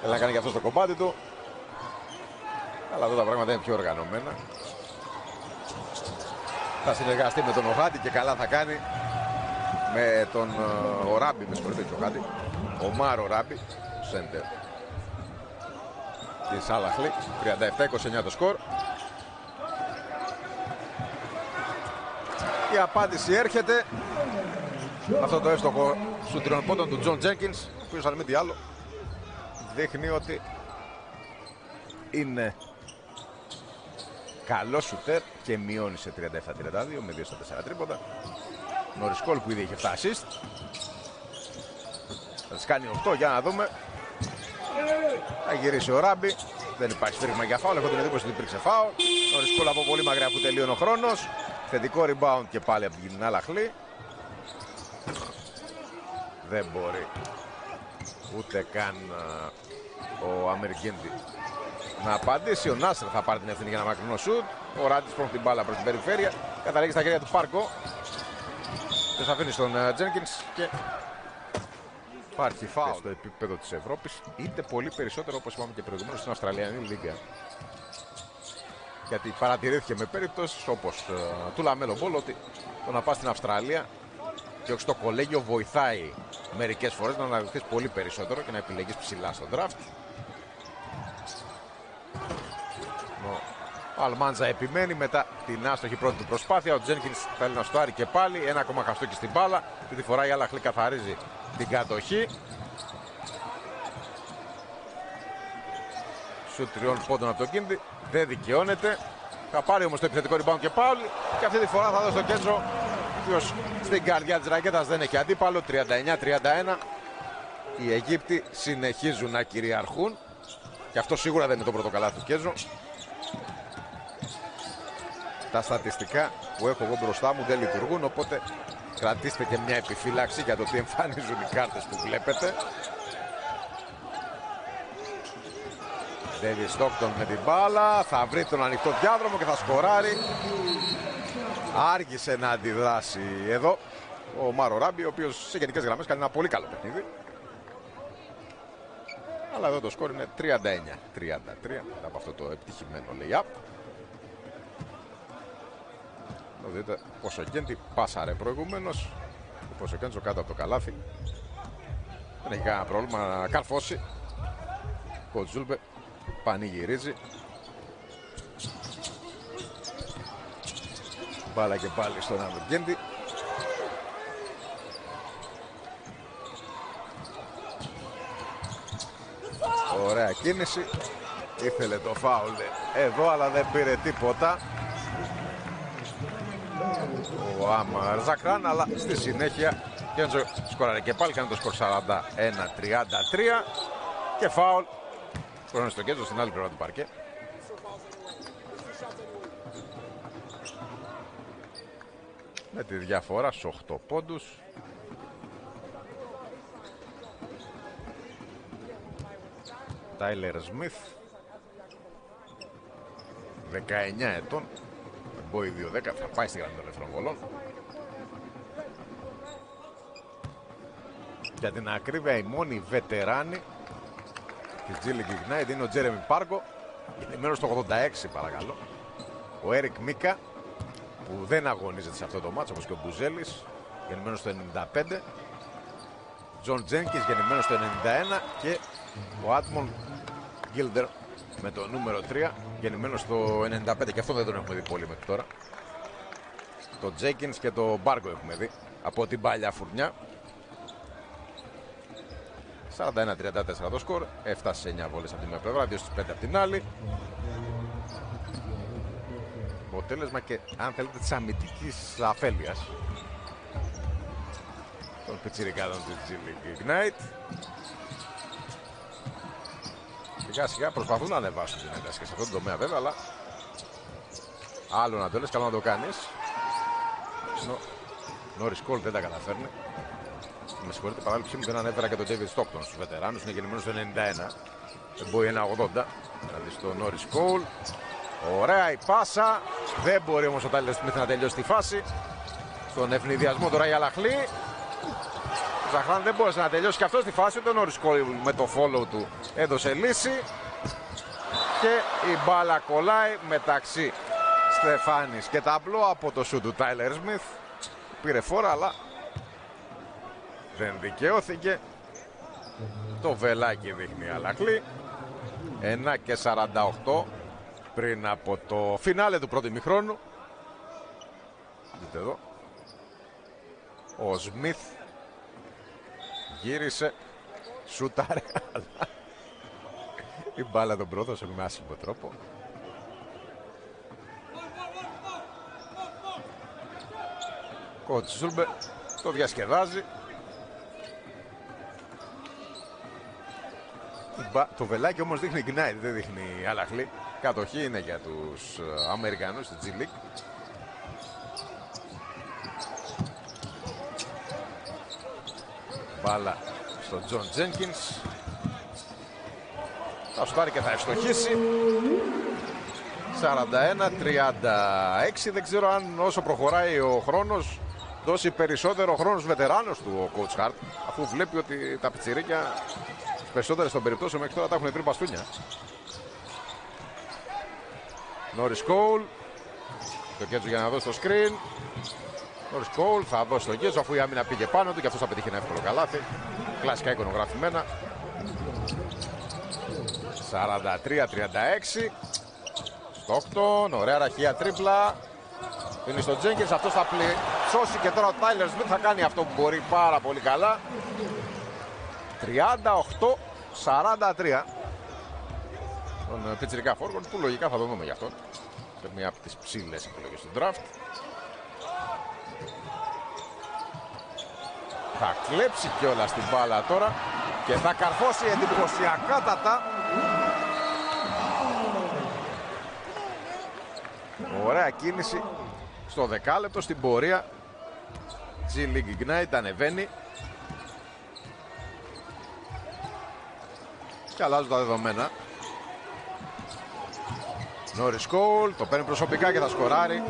Θέλει να κάνει και αυτό στο κομμάτι του. Αλλά εδώ τα πράγματα είναι πιο οργανωμένα. Θα συνεργαστεί με τον Οχάτι και καλά θα κάνει. Με τον Ράμπι, με συγχωρείτε και ο Οχάτι. Ο Μάρο Ράμπι, σέντερ της Αλαχλή. 37-29 το σκορ. Η απάντηση έρχεται. Αυτό το εύστοχο σου τριών πόντων του Τζον Τζένκινς, ο οποίος αν μη τι άλλο δείχνει ότι είναι καλό σουτέρ και μειώνει σε 37-32 με 2 στα 4 τρίποντα. Νόρις Κόλ που ήδη είχε 7 assist. Θα τις κάνει 8, για να δούμε. Θα γυρίσει ο Ράμπι. Δεν υπάρχει σφύριγμα για φάουλ. Έχω την εντύπωση ότι υπήρξε φάουλ. Νόρις Κόλ από πολύ μακριά που τελείωνε ο χρόνος. Θετικό rebound και πάλι από την Αλαχλή. Δεν μπορεί ούτε καν ο Αμερικίντη να απαντήσει. Ο Νάσερ θα πάρει την ευθύνη για ένα μακρινό σουτ. Ο Ράντις πρόκειται την μπάλα προς την περιφέρεια. Καταλήγει στα χέρια του Πάρκο. Και θα αφήνει στον Τζένκινς και υπάρχει φάουλ στο επίπεδο της Ευρώπης. Είτε πολύ περισσότερο, όπως είπαμε και προηγουμένως, στην Αυστραλιανή Λίγκα. Γιατί παρατηρήθηκε με περίπτωση όπως του Λαμέλο Μπολ ότι το να πας στην Αυστραλία και όχι στο κολέγιο βοηθάει μερικές φορές να αναδειχθείς πολύ περισσότερο και να επιλεγείς ψηλά στο draft. Ο Αλμάντζα επιμένει μετά την άστοχη πρώτη του προσπάθεια. Ο Τζένκινς θέλει να στάρει και πάλι. Ένα ακόμα χαστούκι στην μπάλα. Αυτή τη φορά η Αλαχλή καθαρίζει την κατοχή. Σουτ 3 πόντων από τον Κίντι. Δεν δικαιώνεται. Θα πάρει όμως το επιθετικό rebound και πάλι. Και αυτή τη φορά θα δώσει το κέντρο, ο οποίος στην καρδιά της ρακέτας δεν έχει αντίπαλο. 39-31. Οι Αιγύπτιοι συνεχίζουν να κυριαρχούν. Και αυτό σίγουρα δεν είναι το πρώτο καλάθι του Κέντρο. Τα στατιστικά που έχω εγώ μπροστά μου δεν λειτουργούν, οπότε κρατήστε και μια επιφύλαξη για το τι εμφανίζουν οι κάρτες που βλέπετε. Ντέβι Στόκτον με την μπάλα, θα βρει τον ανοιχτό διάδρομο και θα σκοράρει. Άργησε να αντιδράσει εδώ ο Μάρο Ράμπι, ο οποίος σε γενικές γραμμές κάνει ένα πολύ καλό παιχνίδι. Αλλά εδώ το σκορ είναι 39-33 από αυτό το επιτυχημένο lay-up. Δείτε πως ο Γκέντι πάσαρε προηγουμένως. Πως ο Κέντζο κάτω από το καλάθι. Δεν έχει κανένα πρόβλημα να καρφώσει. Κοτζούλμπε πανηγυρίζει. Μπάλα και πάλι στον Γκέντι. Ωραία κίνηση. Ήθελε το φάουλ εδώ, αλλά δεν πήρε τίποτα ο Άμαρ Ζακράν, αλλά στη συνέχεια Κέντζο σκοράρε και πάλι, κάνει το σκορ 41-33 και φάουλ. Σκοράρε στον Κέντζο στην άλλη πλευρά του παρκέ. με τη διαφορά στους 8 πόντους. Τάιλερ Σμιθ, 19 ετών, Μπόι 2-10, θα πάει στη γραμμή των ελεύθερων βολών. Για την ακρίβεια η μόνη βετεράνη της G League Ignite είναι ο Τζέρεμι Πάρκο, γεννημένος το 86 παρακαλώ. Ο Έρικ Μίκα που δεν αγωνίζεται σε αυτό το μάτσο, όπως και ο Μπουζέλης, γεννημένος το 95. Τζον Τζένκινς, γεννημένος το 91, και ο Άτμον Γκίλντερ με το νούμερο 3, γεννημένος το 95, και αυτό δεν τον έχουμε δει πολύ μέχρι τώρα. Το Τζένκινς και το Μπάργκο έχουμε δει από την παλιά φουρνιά. 41-34 το σκορ, 7 σε 9 βόλες από τη μία πλευρά, 2 στις 5 από την άλλη. Αποτέλεσμα και, αν θέλετε, της αμυντικής αφέλειας των πιτσιρικάδων της G League Ignite. Σιγά σιγά προσπαθούν να ανεβάσουν την ένταση και σε αυτόν τον τομέα βέβαια, αλλά άλλο να το λες, καλό να το κάνεις. Νόρις Κόλ δεν τα καταφέρνει. Με συγχωρείτε, παράληψή μου, δεν ανέφερα και τον David Stockton στους βετεράνους, είναι γεννημένος το 91. Δεν μπορεί 1-80, δηλαδή στο Νόρις Κόλ. Ωραία η πάσα, δεν μπορεί όμως ο Τάιλερ Σμιθ να τελειώσει τη φάση. Στον ευνηδιασμό τώρα η Αλαχλή. Ο Ζαχράν δεν μπόρεσε να τελειώσει και αυτό τη φάση. Ο Νόρις Κόλ με το follow του έδωσε λύση. Και η μπάλα κολλάει μεταξύ Στεφάνης και ταμπλό από το σουτ του Τάιλερ Σμιθ. Πήρε φόρα αλλά δεν δικαιώθηκε. Το βελάκι δείχνει η Αλαχλή. 1:48 πριν από το φινάλε του πρώτου ημιχρόνου. Δείτε εδώ. Ο Σμιθ γύρισε, σούταρε, αλλά η μπάλα τον πρόδωσε με άσχημο τρόπο. Κοτσούλμπε το διασκεδάζει. Το βελάκι όμως δείχνει Ignite, δεν δείχνει Αλαχλή. Κατοχή είναι για τους Αμερικανούς στη G League. Μπάλα στον Τζον Τζένκινς. Θα σουτάρει και θα ευστοχίσει. 41-36. Δεν ξέρω αν όσο προχωράει ο χρόνος δώσει περισσότερο χρόνο στους βετεράνους του ο Coach Hart, αφού βλέπει ότι τα πιτσιρίκια περισσότερες των περιπτώσεων μέχρι τώρα τα έχουν βρει μπαστούνια. Νόρις Κόλ. Το Κέτζο για να δώσει το screen. Νόρις Κόλ θα δώσει το Κέτζο αφού η άμυνα πήγε πάνω του και αυτός θα πετύχει ένα εύκολο καλάθι. Κλασικά εικονογραφημένα. 43-36. Στόκτον. Ωραία ραχεία τρίπλα. Είναι στο Τζένκινς. Αυτός θα σώσει και τώρα ο Τάιλερ Σμιθ θα κάνει αυτό που μπορεί πάρα πολύ καλά. 38-43. Τον πιτσιρικά φόργον που λογικά θα το δούμε γι' αυτό. Σε μια από τις ψήλες επιλογές του draft. Θα κλέψει κιόλας την μπάλα τώρα και θα καρφώσει εντυπωσιακάτατα. Ωραία κίνηση στο δεκάλεπτο στην πορεία. G League Ignite ανεβαίνει και αλλάζουν τα δεδομένα. Νόρις Κόλ το παίρνει προσωπικά και θα σκοράρει.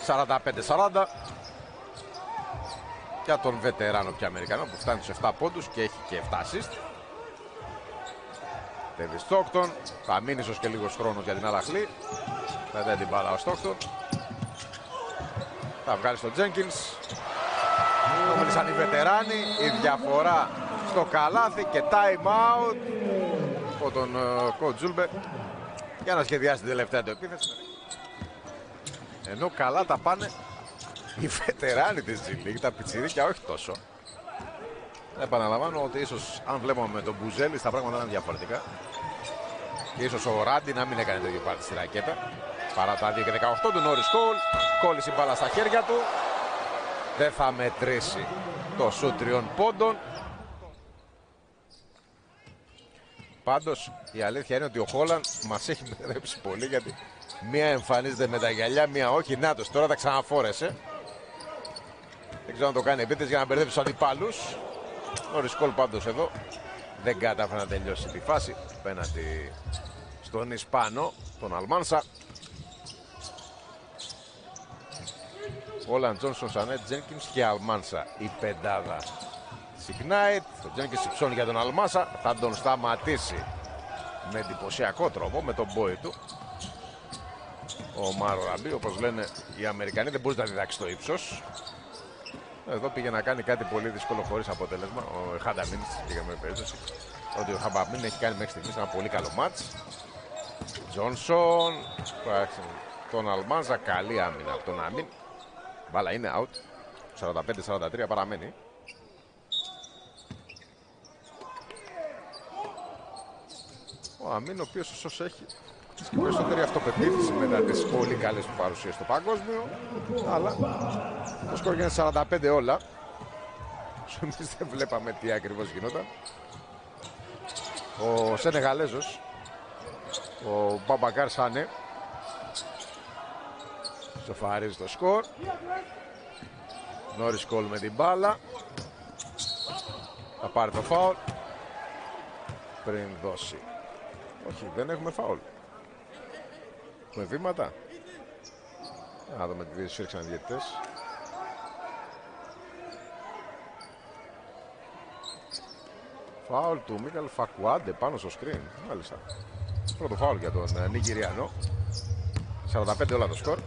45-40 για τον βετεράνο και Αμερικανό που φτάνει στους 7 πόντους και έχει και 7 assist. David Stockton θα μείνει ίσως και λίγος χρόνος για την Αλαχλή. Θα δει την μπάλα ο Stockton. Θα βγάλει στο Τζένκινς. Νόμιλησαν οι βετεράνοι. Η διαφορά στο καλάθι και time out από τον Κοτζούλμπε για να σχεδιάσει την τελευταία του επίθεση. Ενώ καλά τα πάνε οι βετεράνοι της G League, τα πιτσιρίκια όχι τόσο. Επαναλαμβάνω ότι ίσως αν βλέπουμε με τον Μπουζέλη τα πράγματα είναι διαφορετικά. Και ίσως ο Ράντι να μην έκανε το ίδιο πάρτι στη ρακέτα. Παρά τα 2 και 18 του Νόρις Κόλ. Κόλλησε η μπάλα στα χέρια του. Δεν θα μετρήσει το σουτ 3 πόντων. Πάντως η αλήθεια είναι ότι ο Χόλαντ μας έχει μπερδέψει πολύ, γιατί μία εμφανίζεται με τα γυαλιά, μία όχι. Νάτος, τώρα τα ξαναφόρεσε. Δεν ξέρω αν το κάνει επίτες για να μπερδέψει τους αντιπάλους. Ο Ρισκόλ πάντως εδώ δεν κατάφερε να τελειώσει τη φάση απέναντι στον Ισπάνο, τον Αλμάνσα. Χόλαντ, Τζόνσον, Σανέτ, Τζένκινς και Αλμάνσα η πεντάδα. Σιγνάιτ, το Τζένκινς υψώνει για τον Αλμάνσα, θα τον σταματήσει με εντυπωσιακό τρόπο με τον μπόι του. Ο Μάρο Ραμπί, όπως λένε οι Αμερικανοί, δεν μπορεί να διδάξει το ύψος. Εδώ πήγε να κάνει κάτι πολύ δύσκολο χωρίς αποτέλεσμα. Ο Χανταμίν πήγαμε περίπτωση ότι ο Χαμπαμίν έχει κάνει μέχρι στιγμής ένα πολύ καλό μάτς. Τζόνσον, τον Αλμάνσα, καλή άμυνα από τον Αμίν. Μπάλα είναι out. 45-43 παραμένει. Ο Αμίν, ο οποίος ίσως έχει και περισσότερη αυτοπεποίθηση μετά τις πολύ καλές του παρουσίες στο παγκόσμιο, αλλά το σκορ γίνεται 45 όλα. Εμείς δεν βλέπαμε τι ακριβώς γινόταν. Ο Σενεγαλέζος, ο Μπαμπακάρ Σάνε, σοφαρίζει το σκορ. Νόρις Κόλ με την μπάλα. Θα πάρει το φάουλ πριν δώσει. Όχι, δεν έχουμε φάουλ. Με βήματα. Να δούμε τι σφίριξαν οι διαιτητές. Φάουλ του Μίκαλ Φακουάντε πάνω στο screen. Μάλιστα. Πρώτο φάουλ για τον Νιγηριανό. 45 όλα το σκορ.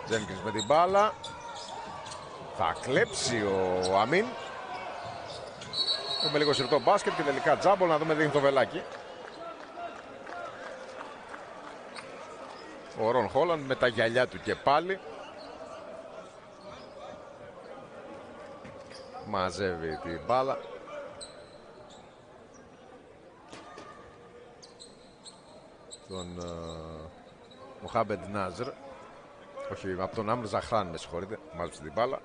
Τζένκινς με την μπάλα. Θα κλέψει ο Αμίν. Έχουμε λίγο σιρτό μπάσκετ και τελικά τζάμπολ. Να δούμε, δείχνει το βελάκι. Ο Ρον Χόλαντ με τα γυαλιά του και πάλι. Μαζεύει την μπάλα. Τον Μοχάμπεντ Νάζρ. Όχι, από τον Άμρ Ζαχράν, με συγχωρείτε. Μάζεψε την μπάλα.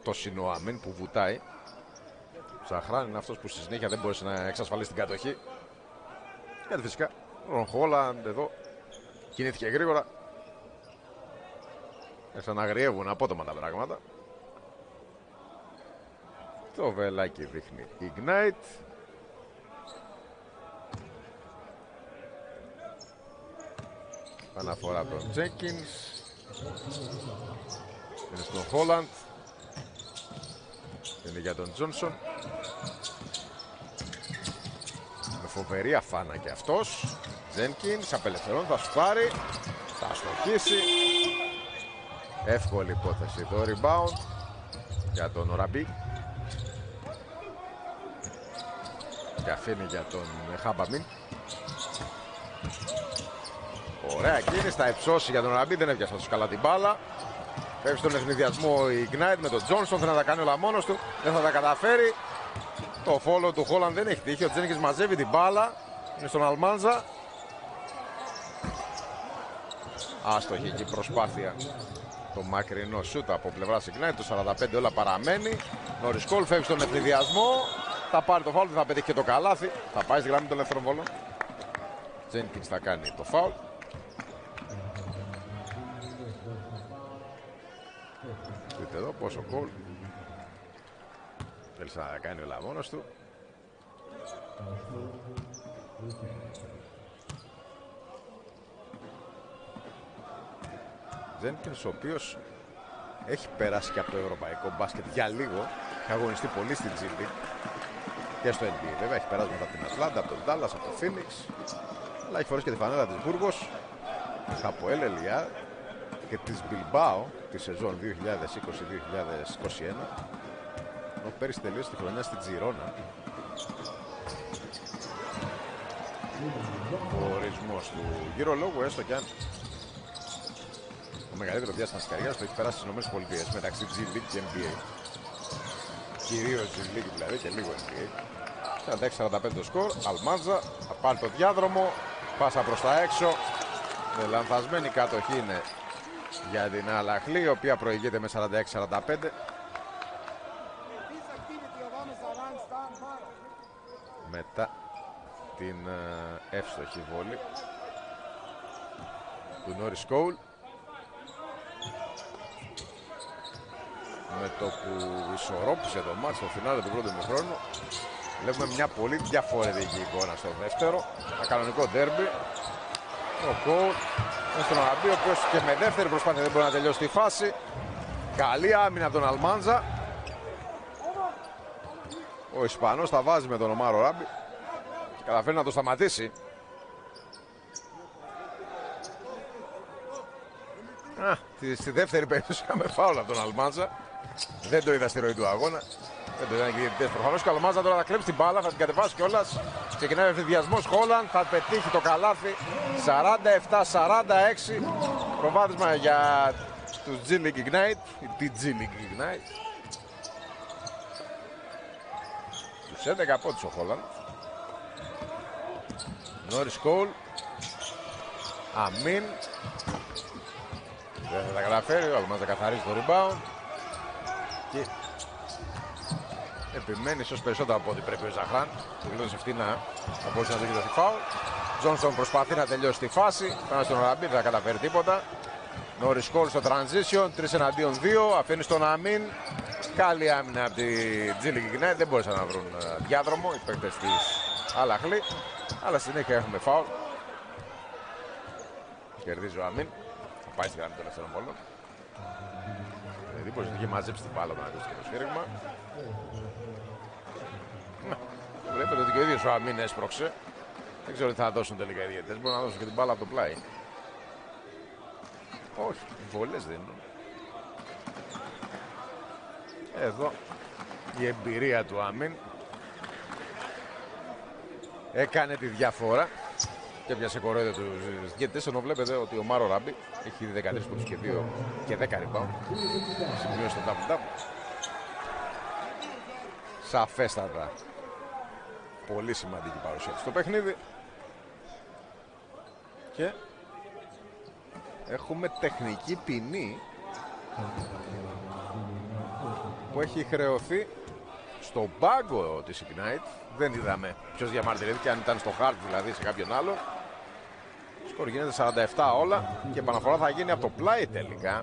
Το Σινοάμιν που βουτάει. Ο Ζαχράν είναι αυτός που στη συνέχεια δεν μπορούσε να εξασφαλίσει την κατοχή. Γιατί φυσικά ο Ρον Χόλαντ εδώ κινήθηκε γρήγορα. Άρχισαν να αγριεύουν απότομα τα πράγματα. Το βελάκι δείχνει Ignite. Αναφορά από τον Τζένκινς. Είναι στον Χόλαντ. Είναι για τον Τζόνσον. Με φοβερή αφάνα και αυτός. Τζένκινς απελευθερώνει, θα σουτάρει. Θα στοχίσει. Εύκολη υπόθεση το rebound για τον Ραμπί. Και αφήνει για τον Χαμπαμίν. Ωραία κίνηση, θα υψώσει για τον Ραμπί, δεν έπιασε τόσο καλά την μπάλα. Φεύγει στον ευνηδιασμό η Ignite με τον Τζόνσον, θέλει να τα κάνει όλα μόνος του, δεν θα τα καταφέρει. Το follow του Χόλαντ δεν έχει τύχει, ο Τζένκινς μαζεύει την μπάλα, είναι στον Αλμάνζα. Άστοχη εκεί προσπάθεια. Το μακρινό σούτ από πλευρά Ignite, το 45 όλα παραμένει. Νόρις Κόλ φεύγει στον ευνηδιασμό, θα πάρει το φάουλ, θα πετύχει και το καλάθι, θα πάει στη γραμμή των ελεύθερων βόλων. Τζένκινς θα κάνει το φάουλ. Δείτε εδώ πόσο Κόλ θέλησε να κάνει όλα μόνος του. Τζένκινς, ο οποίος έχει περάσει και από το ευρωπαϊκό μπάσκετ για λίγο, έχει αγωνιστεί πολύ στην G League και στο NBA. Βέβαια έχει περάσει από την Ατλάντα, από τον Ντάλλας, από το Phoenix, αλλά έχει φορέσει και τη φανέλα της Μπούργος, από Ελελιά και της Bilbao τη σεζόν 2020-2021, ενώ πέρυσι τελείωσε τη χρονιά στην Τζιρόνα. Ο ορισμός του γυρολόγου, έστω κι αν το μεγαλύτερο διάστημα της καριέρας το έχει περάσει στις ΗΠΑ μεταξύ G League και NBA. Κυρίως G League δηλαδή και λίγο NBA. 46-45 το σκορ. Αλμάνζα θα πάρει το διάδρομο, πάσα προς τα έξω. Με λανθασμένη κατοχή είναι για την Αλαχλή, η οποία προηγείται με 46-45. μετά την εύστοχη βόλη του Νόρις Κόουλ. Με το που ισορρόπησε το μάτς στο φινάλε του πρώτου ημιχρόνου, βλέπουμε μια πολύ διαφορετική εικόνα στο δεύτερο. Ένα κανονικό ντέρμπι. Ο Κόουλ στον Αραμπή, ο οποίος και με δεύτερη προσπάθεια δεν μπορεί να τελειώσει τη φάση. Καλή άμυνα από τον Αλμάντζα. Ο Ισπανός τα βάζει με τον Ομάρο Ράμπι και καταφέρει να το σταματήσει. Στη δεύτερη περίπτωση είχαμε φάουλ από τον Αλμάντζα. Δεν το είδα στη ροή του αγώνα. Δεν το είδαν και οι διαιτητές προφανώς. Και ο Αλμάντζα τώρα θα κλέψει την μπάλα, θα την κατεβάσει κιόλας. Ξεκινάει ο ευθυδιασμός. Χόλαντ θα πετύχει το καλάθι. 47-46. Προβάδισμα για τους G-League Ignite. Τη G-League Ignite. Τους 11 πόντους ο Χόλαντ. Νόρις Κόουλ. Αμίν. Δεν θα τα καταφέρει. Ο Αλμάντζα καθαρίζει το rebound. Και επιμένει ίσως περισσότερο από ό,τι πρέπει ο Ζαχράν. Του γλώδησε φτηνά. Θα μπορούσε να δει το φάουλ. Τζόνσον προσπαθεί να τελειώσει τη φάση. Πάνω στον Ραμπί, δεν θα καταφέρει τίποτα. Νόρις Κόουλ στο transition. 3 εναντίον 2. Αφήνει στον Αμίν. Καλή άμυνα από τη G-League Ignite. Δεν μπόρεσαν να βρουν διάδρομο οι παίκτες της Αλαχλή. Αλλά συνέχεια έχουμε φάουλ. Κερδίζει ο Αμίν. Θα πάει στη γραμμή των ελεύθερων βόλων. Εντύπωση ότι είχε μαζέψει την μπάλα όταν ακούστηκε το σφύριγμα. Βλέπετε ότι και ο ίδιος ο Αμίν έσπρωξε. Δεν ξέρω τι θα δώσουν τελικά οι διαιτητές. Μπορεί να δώσουν και την μπάλα από το πλάι. Όχι, βολές δίνουν. Εδώ η εμπειρία του Αμίν έκανε τη διαφορά και έπιασε κορόιδο του διαιτητές, ενώ βλέπετε ότι ο Μάρο Ράμπι έχει ήδη 13 πόντους και 2 και 10 rebound. Σημειώσει το double-double. Σαφέστατα πολύ σημαντική παρουσία στο παιχνίδι. Και έχουμε τεχνική ποινή που έχει χρεωθεί στον πάγκο της Ignite. Δεν είδαμε ποιος διαμαρτυρήθηκε, αν ήταν στο χάρτη δηλαδή σε κάποιον άλλο. Σκορ γίνεται 47 όλα και επαναφορά θα γίνει από το πλάι τελικά.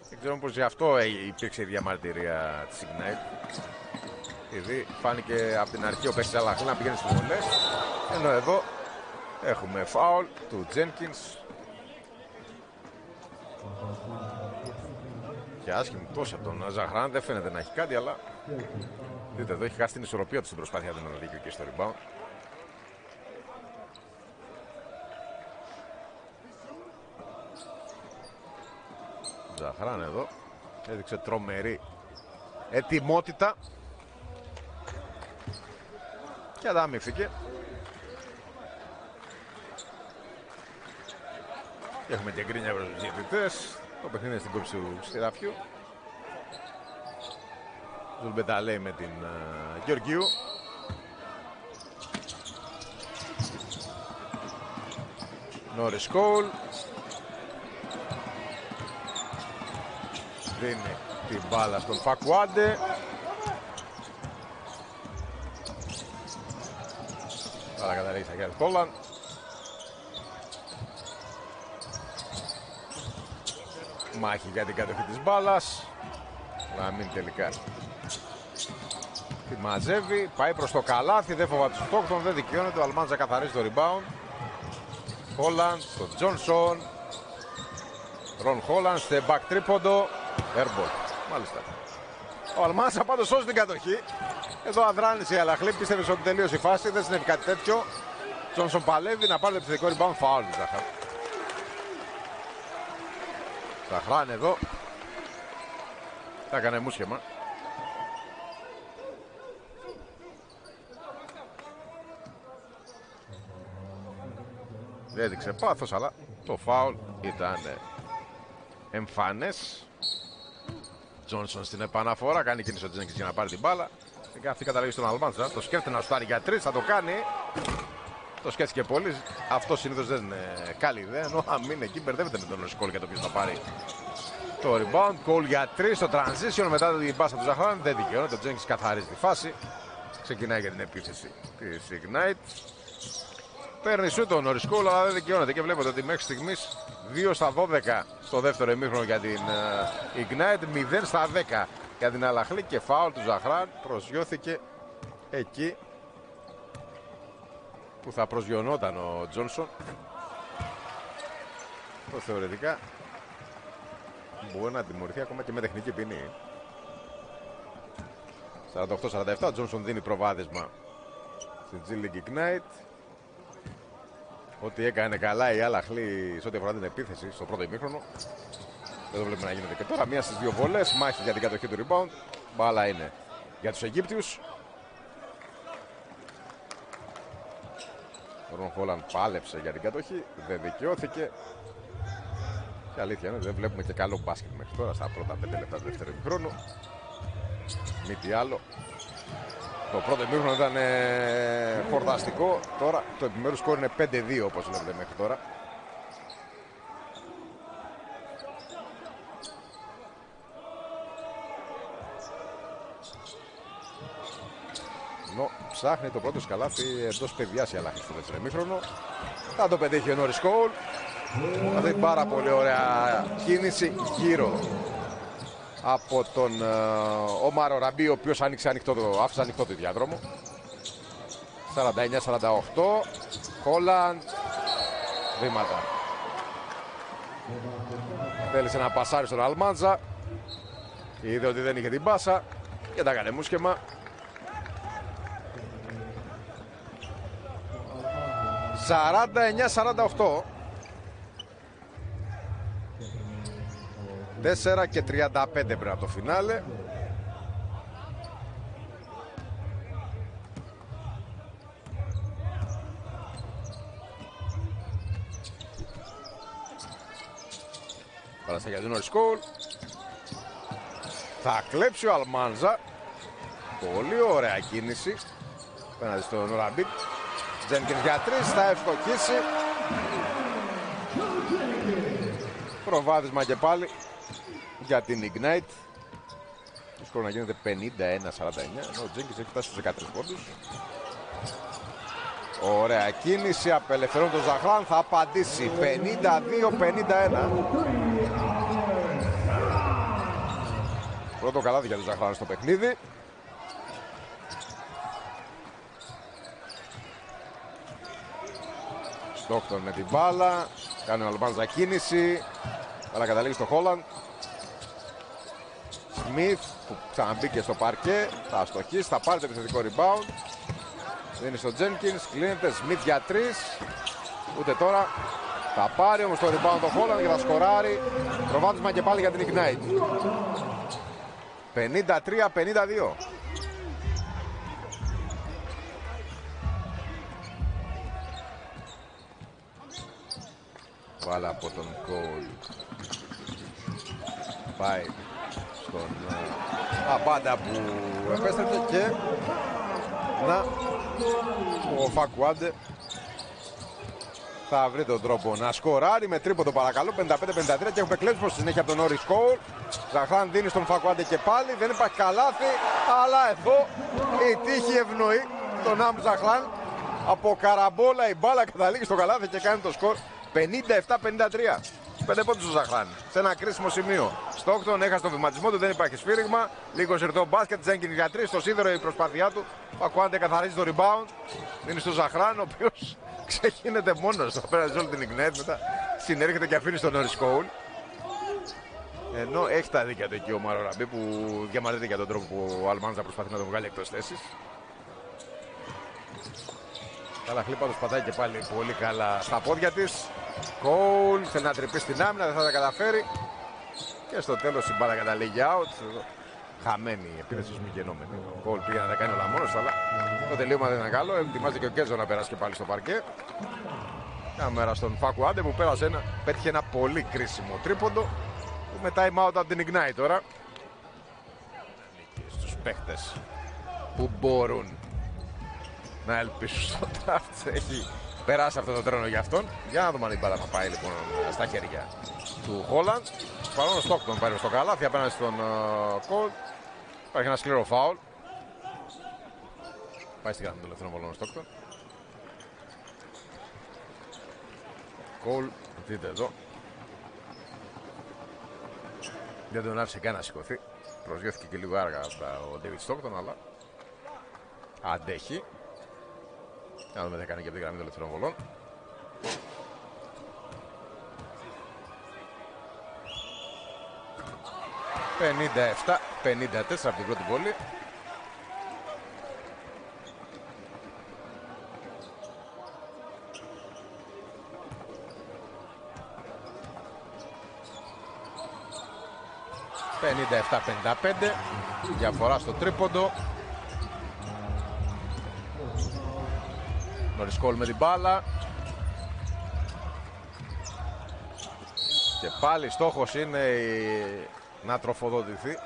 Δεν ξέρω πως γι' αυτό υπήρξε η διαμαρτυρία της Ignite. Ήδη φάνηκε από την αρχή ο παίκτης Αλαχλή να πηγαίνει στις βολές. Ενώ εδώ έχουμε φάουλ του Jenkins. Και άσχημη τόσο από τον Ζαχράν, δεν φαίνεται να έχει κάτι, αλλά δείτε εδώ έχει χάσει την ισορροπία του στην προσπάθεια του να διεκδικήσει και στο rebound. Ζαχράν εδώ έδειξε τρομερή ετοιμότητα και ανταμείφθηκε. Και έχουμε και γκρίνια προς τους διαιτητές. Το παιχνίδι στην κόψη του Σιραφιού. Ζουλμπεταλέει με την Γεωργίου. Νόρις Κόουλ. Δίνει την μπάλα στον Φακουάντε. Τώρα καταλήγει στα χέρια του Χόλαντ. Μάχη για την κατοχή της μπάλας. Να μην τελικά τη μαζεύει. Πάει προς το καλάθι. Δεν φοβάται τους Στόκτον. Δεν δικαιώνεται. Ο Αλμάντζα καθαρίζει το rebound. Χόλαντ στον Τζόνσον. Ρον Χόλαντ. Step back τρίποντο. Airball. Μάλιστα. Ο Αλμάντζα πάντως σώζει την κατοχή. Εδώ αδράνησε η Αλαχλή. Πίστευε ότι τελείωσε η φάση. Δεν συνέβη κάτι τέτοιο. Τζόνσον παλεύει να πάρει το επιθετικό rebound. Φάουλ. Ζαχράν εδώ. Θα έκανε μουσχεμα. Δεν έδειξε πάθος, αλλά το φάουλ ήταν εμφανές. Τζόνσον στην επαναφορά. Κάνει κίνηση ο Τζένκινς για να πάρει την μπάλα. Και αυτή καταλήγει στον Αλμάντζα. Το σκέφτεται να σουτάρει για 3. Θα το κάνει. Το σκέφτηκε πολύ. Αυτό συνήθως δεν είναι καλή ιδέα. Ενώ Αμίν εκεί μπερδεύεται με τον Σκόλ για το ποιος θα πάρει το rebound. Κόλ για 3 στο transition μετά την πάσα του Ζαχράν. Δεν δικαιώνεται. Ο Τζένκινς καθαρίζει τη φάση. Ξεκινάει για την επίθεση της Ignite. Παίρνει σου τον Norris Cole, αλλά δεν δικαιώνεται και βλέπετε ότι μέχρι στιγμής 2 στα 12 στο δεύτερο ημίχρονο για την Ignite, 0 στα 10 για την Al-Ahly και φάουλ του Ζαχράν προσγειώθηκε εκεί που θα προσγειωνόταν ο Τζόνσον. Το θεωρητικά μπορεί να τιμωρηθεί ακόμα και με τεχνική ποινή. 48-47, ο Τζόνσον δίνει προβάδισμα στην G League Ignite. Ό,τι έκανε καλά η Al-Ahly σε ό,τι αφορά την επίθεση στο πρώτο ημίχρονο, δεν το βλέπουμε να γίνεται και τώρα. Μία στις δύο βολές, μάχη για την κατοχή του rebound. Μπάλα είναι για τους Αιγύπτιους. Ο Ρον Χόλαντ πάλεψε για την κατοχή, δεν δικαιώθηκε. Και αλήθεια είναι, δεν βλέπουμε και καλό μπάσκετ μέχρι τώρα στα πρώτα 5 λεπτά του δεύτερου ημίχρονου. Μη τι άλλο. Το πρώτο ημίχρονο ήταν χορταστικό. Τώρα το επιμέρους σκορ είναι 5-2 όπως βλέπετε μέχρι τώρα. Ενώ ψάχνει το πρώτο σκαλάθι εντός παιδιάς η Al-Ahly στο δεύτερο ημίχρονο. Θα το πετύχει ο Norris Cole. Αυτή πάρα πολύ ωραία κίνηση γύρω από τον Ομάρο Ραμπί, ο οποίος άφησε ανοιχτό το διάδρομο. 49-48. Χόλαντ. Βήματα. Θέλησε να πασάρει στον Αλμάντζα. Είδε ότι δεν είχε την πάσα και τα έκανε μουσκεμα. 49-48. 4 και 35 πριν από το φινάλε. Παραστά για τον Norris Cole. Θα κλέψει ο Αλμάντζα. Πολύ ωραία κίνηση απέναντι στον Ραμπίτ. Τζένκινς για 3, θα ευστοχίσει. Προβάδισμα και πάλι για την Ignite. Το σκορ να γίνεται 51-49, ενώ ο Τζένκινς έχει φτάσει στους 13 πόντους. Ωραία κίνηση, απελευθερώνει τον Ζαχράν, θα απαντήσει 52-51. Πρώτο καλάθι για τον Ζαχράν στο παιχνίδι. Στόκτον με την μπάλα, κάνει ο Αλμάντζα κίνηση, αλλά καταλήγει στο Χόλαντ. Σμιθ που ξαναμπήκε στο παρκέ, θα αστοχίσει, θα πάρει το επιθετικό rebound. Δίνει στο Τζένκινς, κλείνεται, Σμιθ για 3, ούτε τώρα. Θα πάρει όμως το rebound το Χόλαντ και θα σκοράρει. Προβάδισμα και πάλι για την Ignite. 53-52. Βάλα από τον Κόλ. Πάει στον Αμπάντα που επέστρεψε και να ο Φακουάντε θα βρει τον τρόπο να σκοράρει με τρίποντο παρακαλώ. 55-53 και έχουμε κλέψει προς τη συνέχεια από τον Norris Cole. Ζαχράν δίνει στον Φακουάντε και πάλι, δεν υπάρχει καλάθι, αλλά εδώ η τύχη ευνοεί τον Αμ Ζαχράν. Από καραμπόλα η μπάλα καταλήγει στο καλάθι και κάνει το σκορ 57-53. 5 πόντους ο Ζαχράν σε ένα κρίσιμο σημείο. Στόκτον έχασε τον βηματισμό του, δεν υπάρχει σφύριγμα. Λίγο σερτό μπάσκετ, Τζένκινς για 3. Στο σίδερο η προσπάθειά του. Φακουάντε καθαρίζει το rebound. Δίνει στο Ζαχράν, ο οποίος ξεκίνεται μόνος εδώ πέρα σε όλη την Ignite. Μετά συνέρχεται και αφήνει στον Norris Cole. Ενώ έχει τα δίκια του εκεί ο Μάρο Ραμπί που διαμαρτύρεται για τον τρόπο που ο Αλμάντζα προσπαθεί να τον βγάλει εκτός θέσης. Καλά χλίπα, πατάει και πάλι πολύ καλά στα πόδια της. Κόλ θέλει να τρυπήσει την άμυνα, δεν θα τα καταφέρει. Και στο τέλος η μπάλα καταλήγει out. Χαμένη η επίθεση μη γενόμενη. Ο Κόλ πήγε να τα κάνει όλα μόνος, αλλά το τελείωμα δεν είναι καλό. Ετοιμάζεται και ο Κέζο να περάσει και πάλι στο παρκέ. Κάμερα στον Φακουάντε που πέτυχε ένα πολύ κρίσιμο τρίποντο. Που με time out από την Ignite τώρα. Στους παίχτες που μπορούν να ελπίσουν στο draft. Έχει περάσει αυτό το τρένο για αυτόν. Για να δούμε αν η μπάλα θα πάει λοιπόν στα χέρια του Χόλαντ. Παρόν ο Στόκτον πάρει στο καλάθι απέναντι στον Κολ. Υπάρχει ένα σκληρό φάουλ. Πάει στη γραμμή των ελεύθερων βολών ο Στόκτον. Κόλ, δείτε εδώ. Δεν τον άφησε καν να σηκωθεί. Προσγειώθηκε και λίγο άργα ο Ντέιβιτ Στόκτον, αλλά αντέχει. Να δούμε τι κάνει και από τη γραμμή των ελεύθερων βολών. «57-54» από την πρώτη βολή. «57-55», διαφορά στο τρίποντο. Νωρίς Κόλ με την μπάλα. Και πάλι στόχος είναι να τροφοδοτηθεί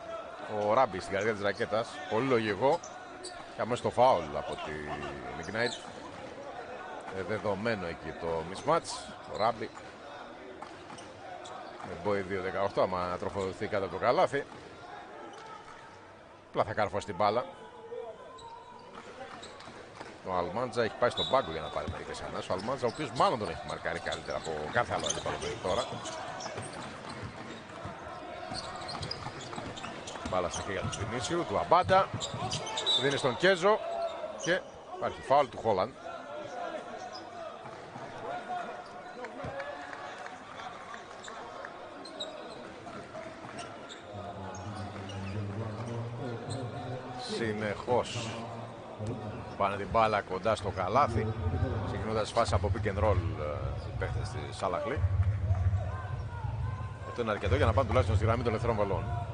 ο Ράμπι στην καρδιά της ρακέτας. Πολύ λογικό. Και αμέσως το φάουλ από τη Ignite. Δεδομένο εκεί το mismatch. Ο Ράμπι με μπόι 2-18, άμα τροφοδοτηθεί κάτω από το καλάθι. Απλά θα καρφώσει την μπάλα. Ο Αλμάντζα έχει πάει στον πάγκο για να πάρει μερικές ανάσεις. Ο Αλμάντζα, ο οποίος μάλλον τον έχει μαρκάρει καλύτερα από κάθε άλλο αντίπαλο μέχρι τώρα. Μπάλα στα χέρια του Βινίσιου, του Αμπάντα. Δίνει στον Κέζο και υπάρχει φάουλ του Χόλαντ. Συνεχώς πάνε την μπάλα κοντά στο καλάθι, ξεκινώντας φάση από pick and roll οι παίχτες της Σαλαχλή. Αυτό είναι αρκετό για να πάνε τουλάχιστον στη γραμμή των ελευθερών βολών.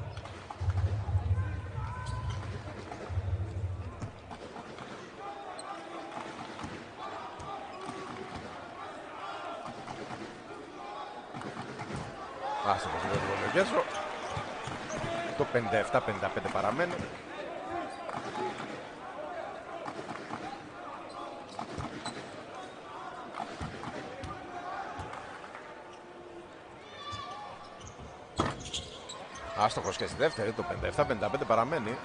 Άστοχος το Κέζο. Το 57-55 παραμένει. Άστοχος και στη δεύτερη, το 57-55 παραμένει.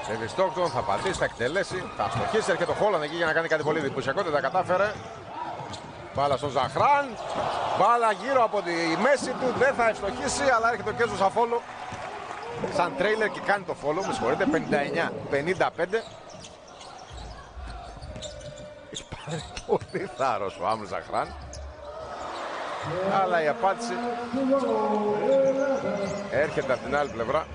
David Stockton θα πατήσει, θα εκτελέσει, θα αστοχίσει, έρχεται ο Χόλαντ εκεί για να κάνει κάτι πολύ εντυπωσιακό, δεν τα κατάφερε. Μπάλα στον Ζαχράν, μπάλα γύρω από τη μέση του, δεν θα ευστοχίσει, αλλά έρχεται ο Κέζος αφόλου σαν τρέιλερ και κάνει το φόλο, με συγχωρείτε, 59-55. Έχει πάρει πολύ θάρρος ο Άμρ Ζαχράν, αλλά η απάντηση έρχεται από την άλλη πλευρά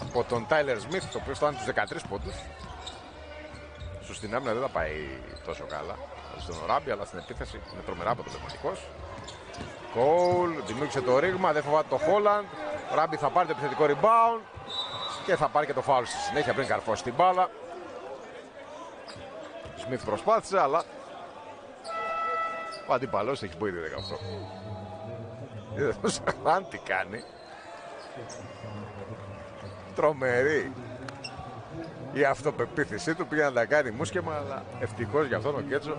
από τον Τάιλερ Σμιθ, ο οποίος φτάνει τους 13 πόντους. Στην άμυνα δεν θα πάει τόσο καλά στον Ράμπι, αλλά στην επίθεση είναι τρομερά αποτελεσματικός. Κόλ δημιούργησε το ρήγμα, δεν φοβάται το Χόλαντ. Ο Ράμπι θα πάρει το επιθετικό rebound και θα πάρει και το φάουλ στη συνέχεια πριν καρφώσει την μπάλα. Σμιθ προσπάθησε, αλλά ο αντίπαλος έχει μπει 18. Είδε το Σαχλάν τι κάνει. Τρομερή η αυτοπεποίθησή του, πήγε να τα κάνει μουσκεμα, αλλά ευτυχώς για αυτόν τον Κέτσο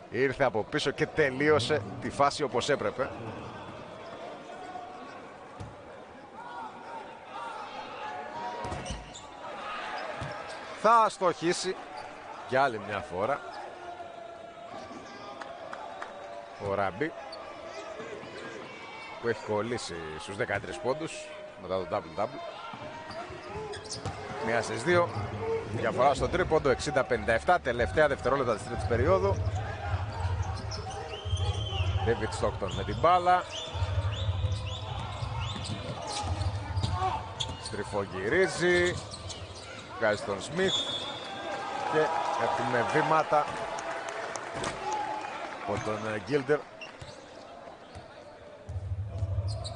ήρθε από πίσω και τελείωσε τη φάση όπως έπρεπε. Θα στοχίσει για άλλη μια φορά ο Ράμπι, που έχει κολλήσει στους 13 πόντους μετά το double-double. Μία στις δύο, διαφορά στο τρίποντο, 60-57, τελευταία δευτερόλεπτα της τρίτης περίοδου. David Stockton με την μπάλα. Στριφογυρίζει, βγάζει τον Σμιθ και έχουμε βήματα από τον Γκίλντερ.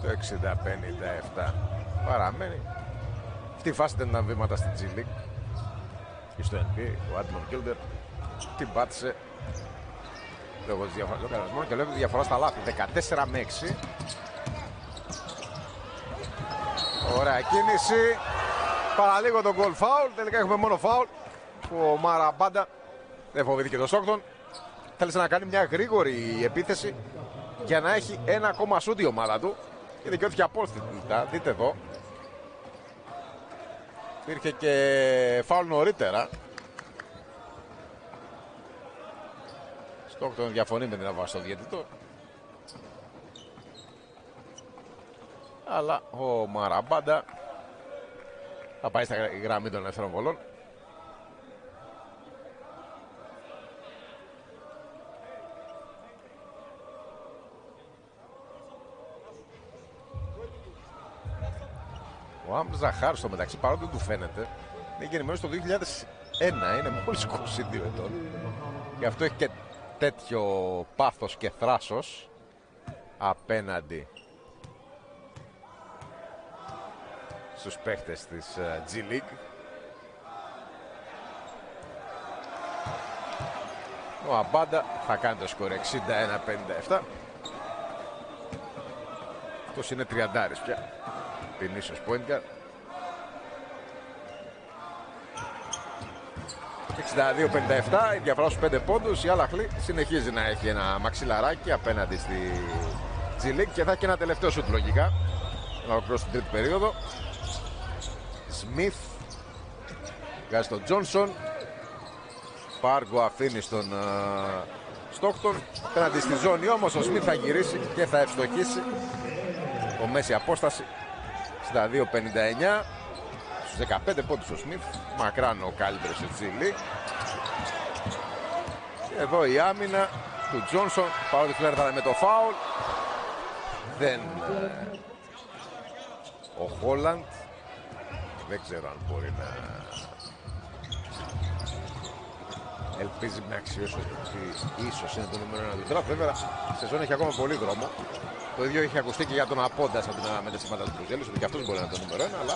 Το 60-57 παραμένει. Αυτή η φάση δεν ήταν βήματα στην G League και στο NBA. Ο Άντμον Γκίλντερ την πάτησε λόγω της διαφοράς και λόγω τη διαφορά στα λάθη. 14 με 6. Ωραία κίνηση. Παραλίγο τον goal foul. Τελικά έχουμε μόνο foul. Ο Μάρα Μπάντα δεν φοβήθηκε το Στόκτον. Θέλησε να κάνει μια γρήγορη επίθεση για να έχει ένα ακόμα σούτ η ομάδα του. Και δικαιώθηκε απόλυτα. Δείτε εδώ. Υπήρχε και φάουλ νωρίτερα. Στόκτον διαφωνεί με την αβάση στο διαιτητό. Αλλά ο Μαραμπάντα θα πάει στα γραμμή των ελεύθερων βολών. Ο Αμζαχάρ στο μεταξύ, παρότι δεν του φαίνεται, είναι γεννημένος το 2001, είναι μόλις 22 ετών. Γι' αυτό έχει και τέτοιο πάθος και θράσος απέναντι στους παίχτες της G League. Ο Αμπάντα θα κάνει το σκορ 61-57. Αυτός είναι τριαντάρης πια. Πινίσιος point guard. 62-57, η διαφορά στους 5 πόντους. Η Al-Ahly συνεχίζει να έχει ένα μαξιλαράκι απέναντι στη G League και θα έχει και ένα τελευταίο σουτ λογικά να ολοκληρώσει την τρίτη περίοδο. Σμιθ βγάζει τον Τζόνσον. Πάργο αφήνει στον Στόκτον απέναντι στη ζώνη, όμως ο Σμιθ θα γυρίσει και θα ευστοχίσει. Ο μέση απόσταση 62-59. Στους 15 πόντους ο Σμιθ, μακράν ο καλύτερος της G League. Και εδώ η άμυνα του Τζόνσον, παρότι φλέρτανε με το φάουλ, δεν ο Χόλαντ δεν ξέρω αν μπορεί να ελπίζει με αξιώσει ότι ίσως είναι το νούμερο 1 του draft. Βέβαια, η σεζόν έχει ακόμα πολύ δρόμο. Το ίδιο είχε ακουστεί και για τον Απόντας από τα μετασύμματα του Μπρουζέλης, ότι και αυτός μπορεί να είναι το νούμερο 1, αλλά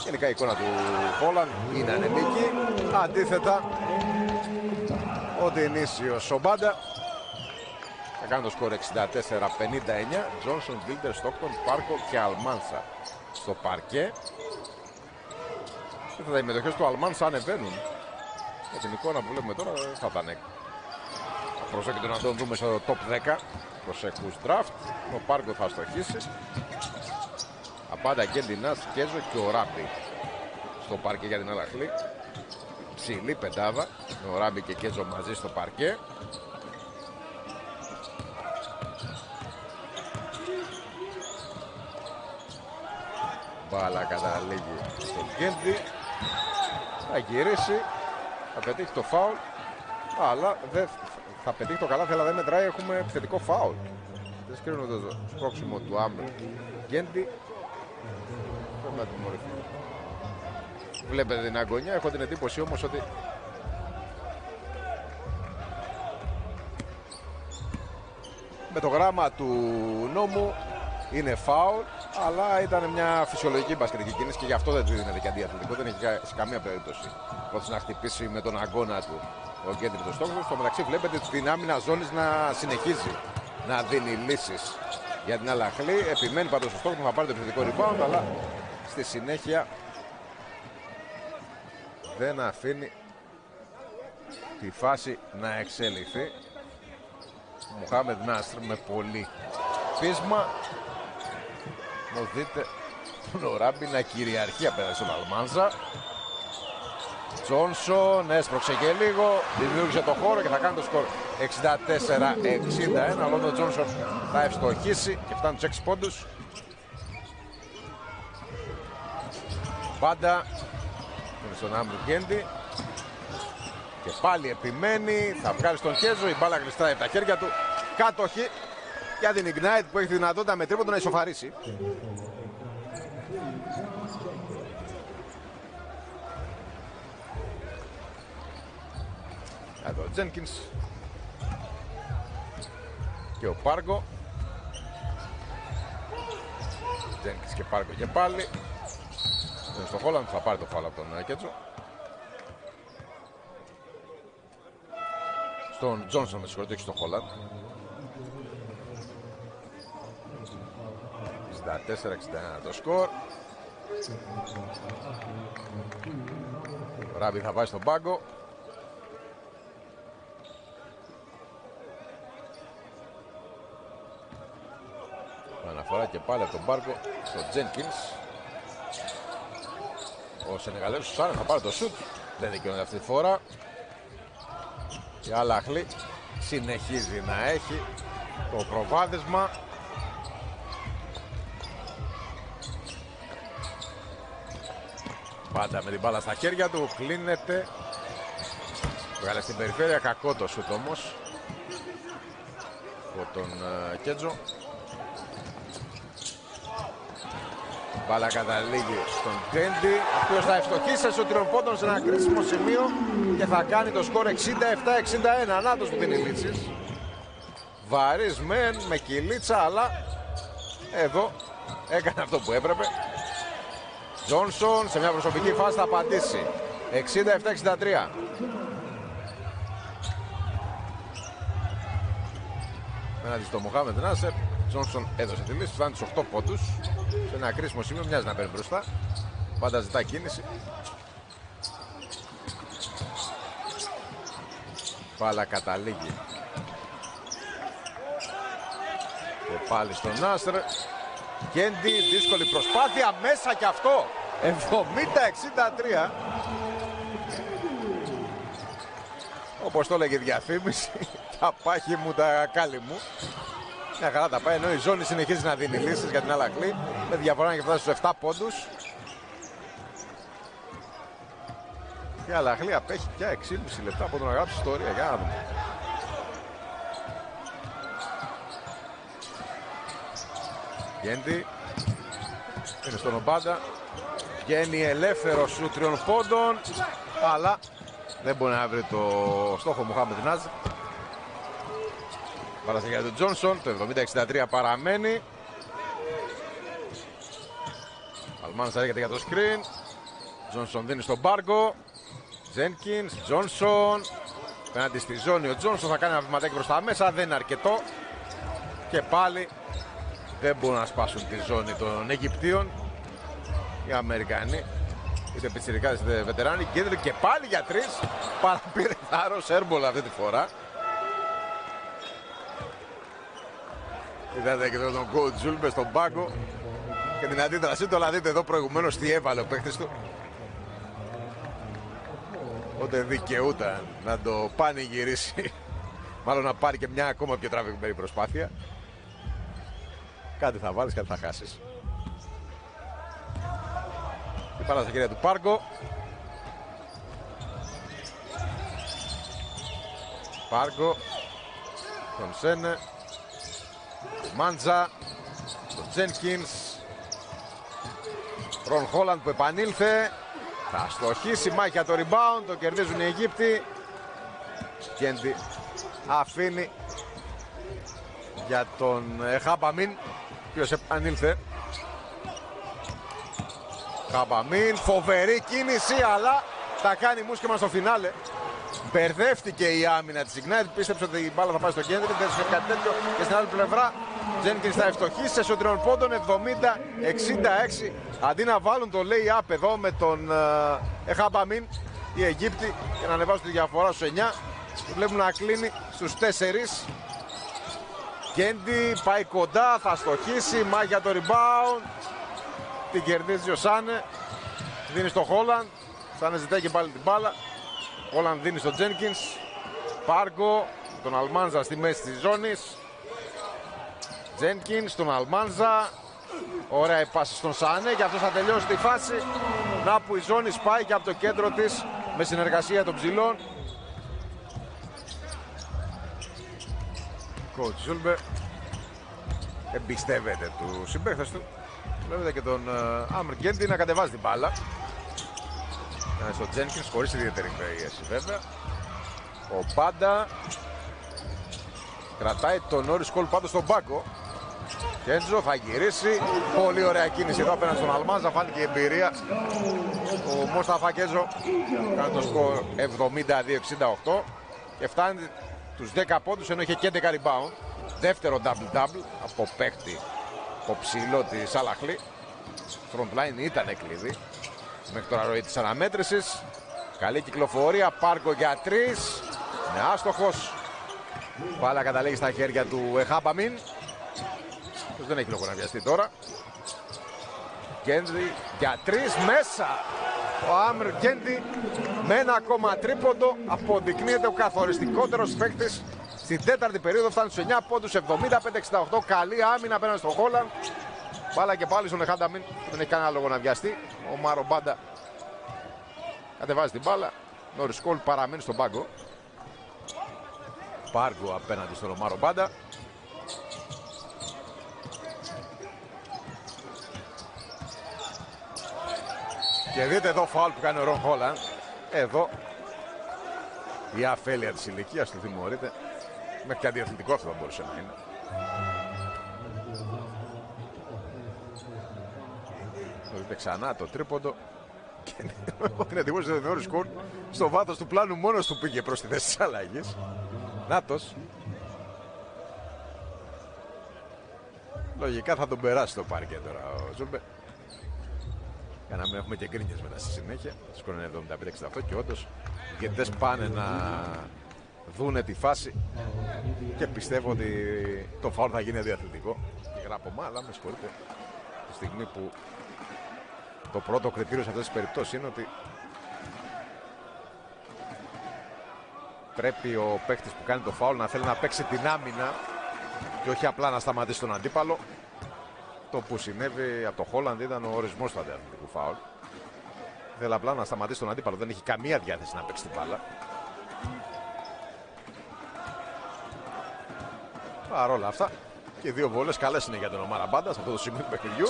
γενικά η εικόνα του Χόλαντ είναι ανεμική. Αντίθετα, ο Ντενίσιος Σομπάντα θα κάνει το σκορ 64-59. Τζόνσον, Βίλτερ, Στόκτον, Πάρκο και Αλμάνσα στο παρκέ. Οι μετοχές του Αλμάνσα ανεβαίνουν. Για την εικόνα που βλέπουμε τώρα θα ήταν προσέκειτο να τον δούμε στο top 10 προσέχους draft. Ο Πάρκο θα στοχίσει. Απάντα και Ντινάς, Κέζο και ο Ράμπι στο παρκέ για την Al-Ahly. Ψηλή πεντάδα με ο Ράμπι και Κέζο μαζί στο παρκέ. Μπάλα καταλήγει στον Γκέντι. Θα γυρίσει. Θα πετύχει το φάουλ. Αλλά δεν θα πετύχει το καλάθι, αλλά δεν μετράει. Έχουμε επιθετικό φάουλ. Δεν σκρίνω το σπρώξιμο του Άμπρ Γκέντι. Πρέπει να τιμωρηθεί. Βλέπετε την αγωνία. Έχω την εντύπωση όμως ότι με το γράμμα του νόμου είναι φάουλ, αλλά ήταν μια φυσιολογική μπασκετική κίνηση και γι' αυτό δεν του δίνεται και αντιαθλητικό. Δεν έχει σε καμία περίπτωση πρόθεση να χτυπήσει με τον αγώνα του ο Γκέντι με τον στόχο. Στο μεταξύ βλέπετε την άμυνα ζώνης να συνεχίζει να δίνει λύσεις για την Al-Ahly. Επιμένει πάντως ο στόχος να πάρει το επιθετικό rebound, αλλά στη συνέχεια δεν αφήνει τη φάση να εξελιχθεί. Μουχάμεντ Νάστρ με πολύ πείσμα. Όμως δείτε τον Οράμπι να κυριαρχεί απέναντι στον Αλμάνζα. Τζόνσον έσπρωξε και λίγο, δημιούργησε το χώρο και θα κάνει το σκορ 64-61. Αλλά ο Τζόνσον θα ευστοχίσει και φτάνει τους 6 πόντους. Πάντα στον Άμπρου Γκέντι και πάλι επιμένει, θα βγάλει στον Κέζο, η μπάλα γλιστράει από τα χέρια του. Κάτοχη για την Ignite που έχει τη δυνατότητα με τρίποντο να ισοφαρίσει. Εδώ ο Τζένκινς και ο Πάργο. Τζένκινς και Πάργο και πάλι. Στο Χόλαντ θα πάρει το φάουλ από τον Κέτσο. Στον Τζόνσον με συγχωρείτε, όχι στο Χόλαντ. 64-61 το σκορ. Ο Ράμπι θα πάει στον πάγκο. Αναφορά και πάλι από τον Πάγκο στον Τζένκινς. Ο Σενεγαλέος Σουσάνα θα πάρει το σουτ. Δεν δικαιώνεται αυτή τη φορά. Η Αλ-Αχλή συνεχίζει να έχει το προβάδισμα. Πάντα με την μπάλα στα χέρια του, κλείνεται. Βγάλε στην περιφέρεια, κακό το σουτ όμως από τον Κέντζο. Μπάλα καταλήγει στον Κέντι, ο οποίος θα ευστοχίσει σε τριοπόντων σε ένα κρίσιμο σημείο και θα κάνει το σκορ 67-61. Νάτος που δίνει λύσεις. Βαρύς μεν, με κυλίτσα, αλλά εδώ έκανε αυτό που έπρεπε. Τζόνσον σε μια προσωπική φάση θα απαντήσει. 67-63. Απέναντι στο Μοχάμεντ Νάσερ, Τζόνσον έδωσε τη λύση, φτάνει στους 8 πόντους. Σε ένα κρίσιμο σημείο, μοιάζει να παίρνει μπροστά. Πάντα ζητά κίνηση. Μπάλα καταλήγει. Και πάλι στον Νάσερ. Κέντι, δύσκολη προσπάθεια, μέσα κι αυτό. 70-63. Όπως το έλεγε η διαφήμιση, τα πάχη μου, τα κάλλη μου. Μια χαρά τα πάει, ενώ η ζώνη συνεχίζει να δίνει λύσεις για την Αλ-Αχλή. Με διαφορά να φτάσει στους 7 πόντους. Η Αλ-Αχλή απέχει πια 6,5 λεπτά από τον αγάπη ιστορία. Για να δούμε. Γέντι είναι στον Ομπάντα. Βγαίνει ελεύθερο σου 3 πόντων, αλλά δεν μπορεί να βρει το στόχο Μοχάμεντ Νάζ. Παράσταση για τον Τζόνσον. Το 70-63 παραμένει. Αλμάνς έρχεται για το screen. Τζόνσον δίνει στον Μπάργκο. Τζένκινς, Τζόνσον. Πέναντι στη ζώνη ο Τζόνσον θα κάνει ένα βηματάκι προς τα μέσα. Δεν είναι αρκετό. Και πάλι δεν μπορούν να σπάσουν τη ζώνη των Αιγυπτίων οι Αμερικανοί, είτε πιτσιρικάδες είτε βετεράνοι. Και πάλι για 3. Παραπήρε θάρρος, έρμπολα αυτή τη φορά. Είδατε και εδώ τον coach Ζούλμπε στον πάγκο και την αντίδρασή του, αλλά δείτε εδώ προηγουμένως τι έβαλε ο παίκτης του. Οπότε δικαιούταν να το πανηγυρίσει, μάλλον να πάρει και μια ακόμα πιο τραβηγμένη προσπάθεια. Κάτι θα βάλεις, κάτι θα χάσεις. Και πάρα στα χέρια του Πάργκο. Πάργκο, τον Σένε, Μάντζα, τον Τζένκινς, Ρον Χόλαντ που επανήλθε. Θα στοχίσει, μάχη το rebound, το κερδίζουν οι Αιγύπτιοι. Κέντι αφήνει για τον Χάμπαμιν, ο οποίος επανήλθε. Χάμπαμιν, φοβερή κίνηση, αλλά τα κάνει μουσκεμα στο φινάλε. Μπερδεύτηκε η άμυνα της Ignite, πίστεψε ότι η μπάλα θα πάει στο κέντρο, δεν έφυγε κάτι τέτοιο. Και στην άλλη πλευρά, Τζένκινς θα ευστοχίσει σε σωτριών πόντων, 70-66. Αντί να βάλουν το lay-up εδώ με τον Χάμπαμιν, οι Αιγύπτιοι, και να ανεβάσουν τη διαφορά στους 9, βλέπουν να κλείνει στους 4. Κέντι πάει κοντά, θα στοχίσει, μάχη για το rebound. Την κερδίζει ο Σάνε, δίνει στο Χόλαντ. Σάνε ζητάει και πάλι την μπάλα. Χόλαντ δίνει στο Τζένκινς. Πάργκο, τον Αλμάνζα στη μέση της ζώνης. Τζένκινς, τον Αλμάνζα. Ωραία η πάση στον Σάνε και αυτός θα τελειώσει τη φάση. Να που η ζώνη σπάει και από το κέντρο της με συνεργασία των ψηλών. Coach Ζούλμπε εμπιστεύεται του συμπαίκτες του. Βλέπετε και τον Άμρ Γκέντι να κατεβάζει την μπάλα. Στο Τζένκινς χωρίς ιδιαίτερη πίεση βέβαια. Ο Πάντα κρατάει τον Όρις Κόλ πάντως στον πάγκο. Κέντζο θα γυρίσει. Πολύ ωραία κίνηση εδώ απέναντι στον Αλμάζα. Φάνηκε η εμπειρία. Ο Μόσταφα Κέντζο κάνει το σκορ 72-68 και φτάνει τους 10 πόντους, ενώ είχε και 11 rebound. Δεύτερο double-double από παίκτη το ψηλό της Αλ-Αχλή. Frontline ήταν κλειδί μέχρι τώρα ροή της αναμέτρησης. Καλή κυκλοφορία, Πάργκο για 3. Είναι άστοχος. Μπάλα καταλήγει στα χέρια του Χάμπαμιν. Δεν έχει λόγο να βιαστεί τώρα. Κέντρι για 3 μέσα. Ο Άμρ Γκέντι με ένα ακόμα τρίποντο αποδεικνύεται ο καθοριστικότερος παίκτης. Στην τέταρτη περίοδο φτάνει στους 9 πόντους, 75-68. Καλή άμυνα απέναντι στον Χόλαντ. Μπάλα και πάλι στον Εχάνταμιν, δεν έχει κανένα λόγο να βιαστεί. Ο Μάρο Μπάντα κατεβάζει την μπάλα. Νόρις Κόλ παραμένει στον πάγκο. Πάργο απέναντι στον Μάρο Μπάντα. Και δείτε εδώ φάουλ που κάνει ο Ρον Χόλαντ. Εδώ η αφέλεια της ηλικίας του θυμωρείται. Μέχρι και αντιαθλητικό αυτό θα μπορούσε να είναι. Το δείτε ξανά το τρίποντο. Και την εντυπώση του Νόρις Κόλ στο βάθος του πλάνου μόνος του πήγε προς τη θέση της αλλαγής. Νάτος. Λογικά θα τον περάσει το πάρκε τώρα ο Ζούμπε. Για να μην έχουμε και γκρίνιες μετά στη συνέχεια. Σκορ είναι 75-68 και όντως οι διαιτητές πάνε να δούνε τη φάση και πιστεύω ότι το φάουλ θα γίνει διαθλητικό. Και γράπωμα, αλλά με συγχωρείτε, τη στιγμή που το πρώτο κριτήριο σε αυτές τις περιπτώσεις είναι ότι πρέπει ο παίκτης που κάνει το φάουλ να θέλει να παίξει την άμυνα και όχι απλά να σταματήσει τον αντίπαλο. Το που συνέβη από το Χόλαντ ήταν ο ορισμός του αντιαθλητικού φάουλ. Θέλει απλά να σταματήσει τον αντίπαλο, δεν έχει καμία διάθεση να παίξει την μπάλα. Παρ' όλα αυτά και δύο βόλες καλές είναι για τον Ομάρα Μπάντα σε αυτό το σημείο του παιχνιδιού.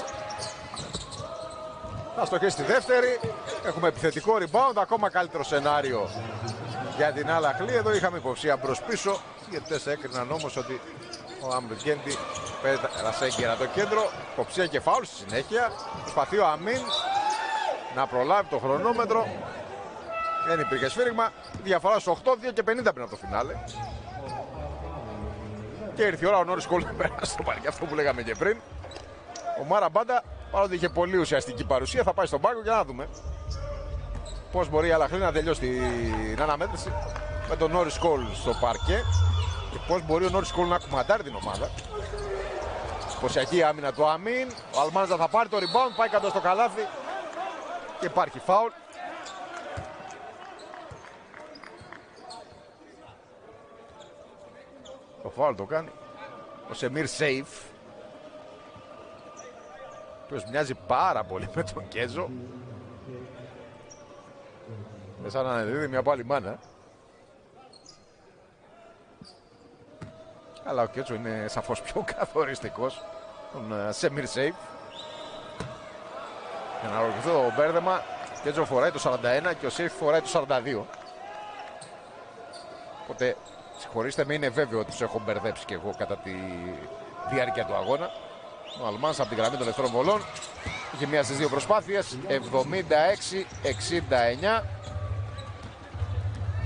Θα στοχίσει στη δεύτερη. Έχουμε επιθετικό rebound, ακόμα καλύτερο σενάριο για την Al-Ahly. Εδώ είχαμε υποψία μπρος πίσω. Οι διαιτητές έκριναν όμως ότι ο Άμρ Γκέντι πέρασε έγκαιρα το κέντρο. Υποψία και φάουλ στη συνέχεια. Προσπαθεί ο Αμίν να προλάβει το χρονόμετρο. Δεν υπήρχε σφύριγμα. Διαφορά στους 8, 2 και 50 πριν από το φινάλε. Και ήρθε η ώρα ο Νόρις Κόλ να περάσει στο παρκέ, αυτό που λέγαμε και πριν. Ο Μάρα Μπάντα, παρότι είχε πολύ ουσιαστική παρουσία, θα πάει στον πάγκο για να δούμε πώς μπορεί η Al-Ahly να τελειώσει την αναμέτρηση με τον Νόρις Κόλ στο παρκέ και πώς μπορεί ο Νόρις Κόλ να κουμαντάρει την ομάδα. Ποσιακή άμυνα του Αμίν. Ο Αλμάνζα θα πάρει το rebound, πάει κάτω στο καλάθι και υπάρχει φάουλ. Το φάουλ το κάνει ο Σεμίρ Σέιφ, ο οποίος μοιάζει πάρα πολύ με τον Κέζο. Είναι σαν να δίδει μια πάλι μάνα. Αλλά ο Κέζο είναι σαφώς πιο καθοριστικός τον Σεμίρ Σέιφ. Για να ολοκληρωθεί το μπέρδεμα, ο Κέζο φοράει το 41 και ο Σέιφ φοράει το 42. Οπότε συγχωρήστε με, είναι βέβαιο ότι τους έχω μπερδέψει και εγώ κατά τη διάρκεια του αγώνα. Ο Αλμάνς από την γραμμή των ελευθερών βολών είχε μία στις δύο προσπάθειες. 76-69.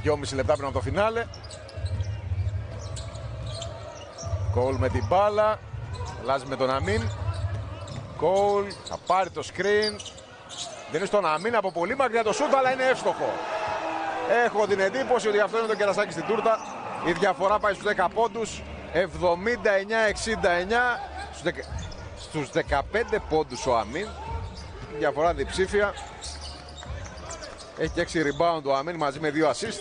2,5 λεπτά πριν από το φινάλε. Κόλ με την μπάλα. Αλλάζει με τον Αμίν. Κόλ θα πάρει το screen. Δίνει στον Αμίν από πολύ μακριά το σούτ, αλλά είναι εύστοχο. Έχω την εντύπωση ότι αυτό είναι το κερασάκι στην τούρτα. Η διαφορά πάει στους 10 πόντους. 79-69. Στους 15 πόντους ο Αμίν. Η διαφορά διψήφια. Έχει και 6 rebound ο Αμίν μαζί με 2 assist.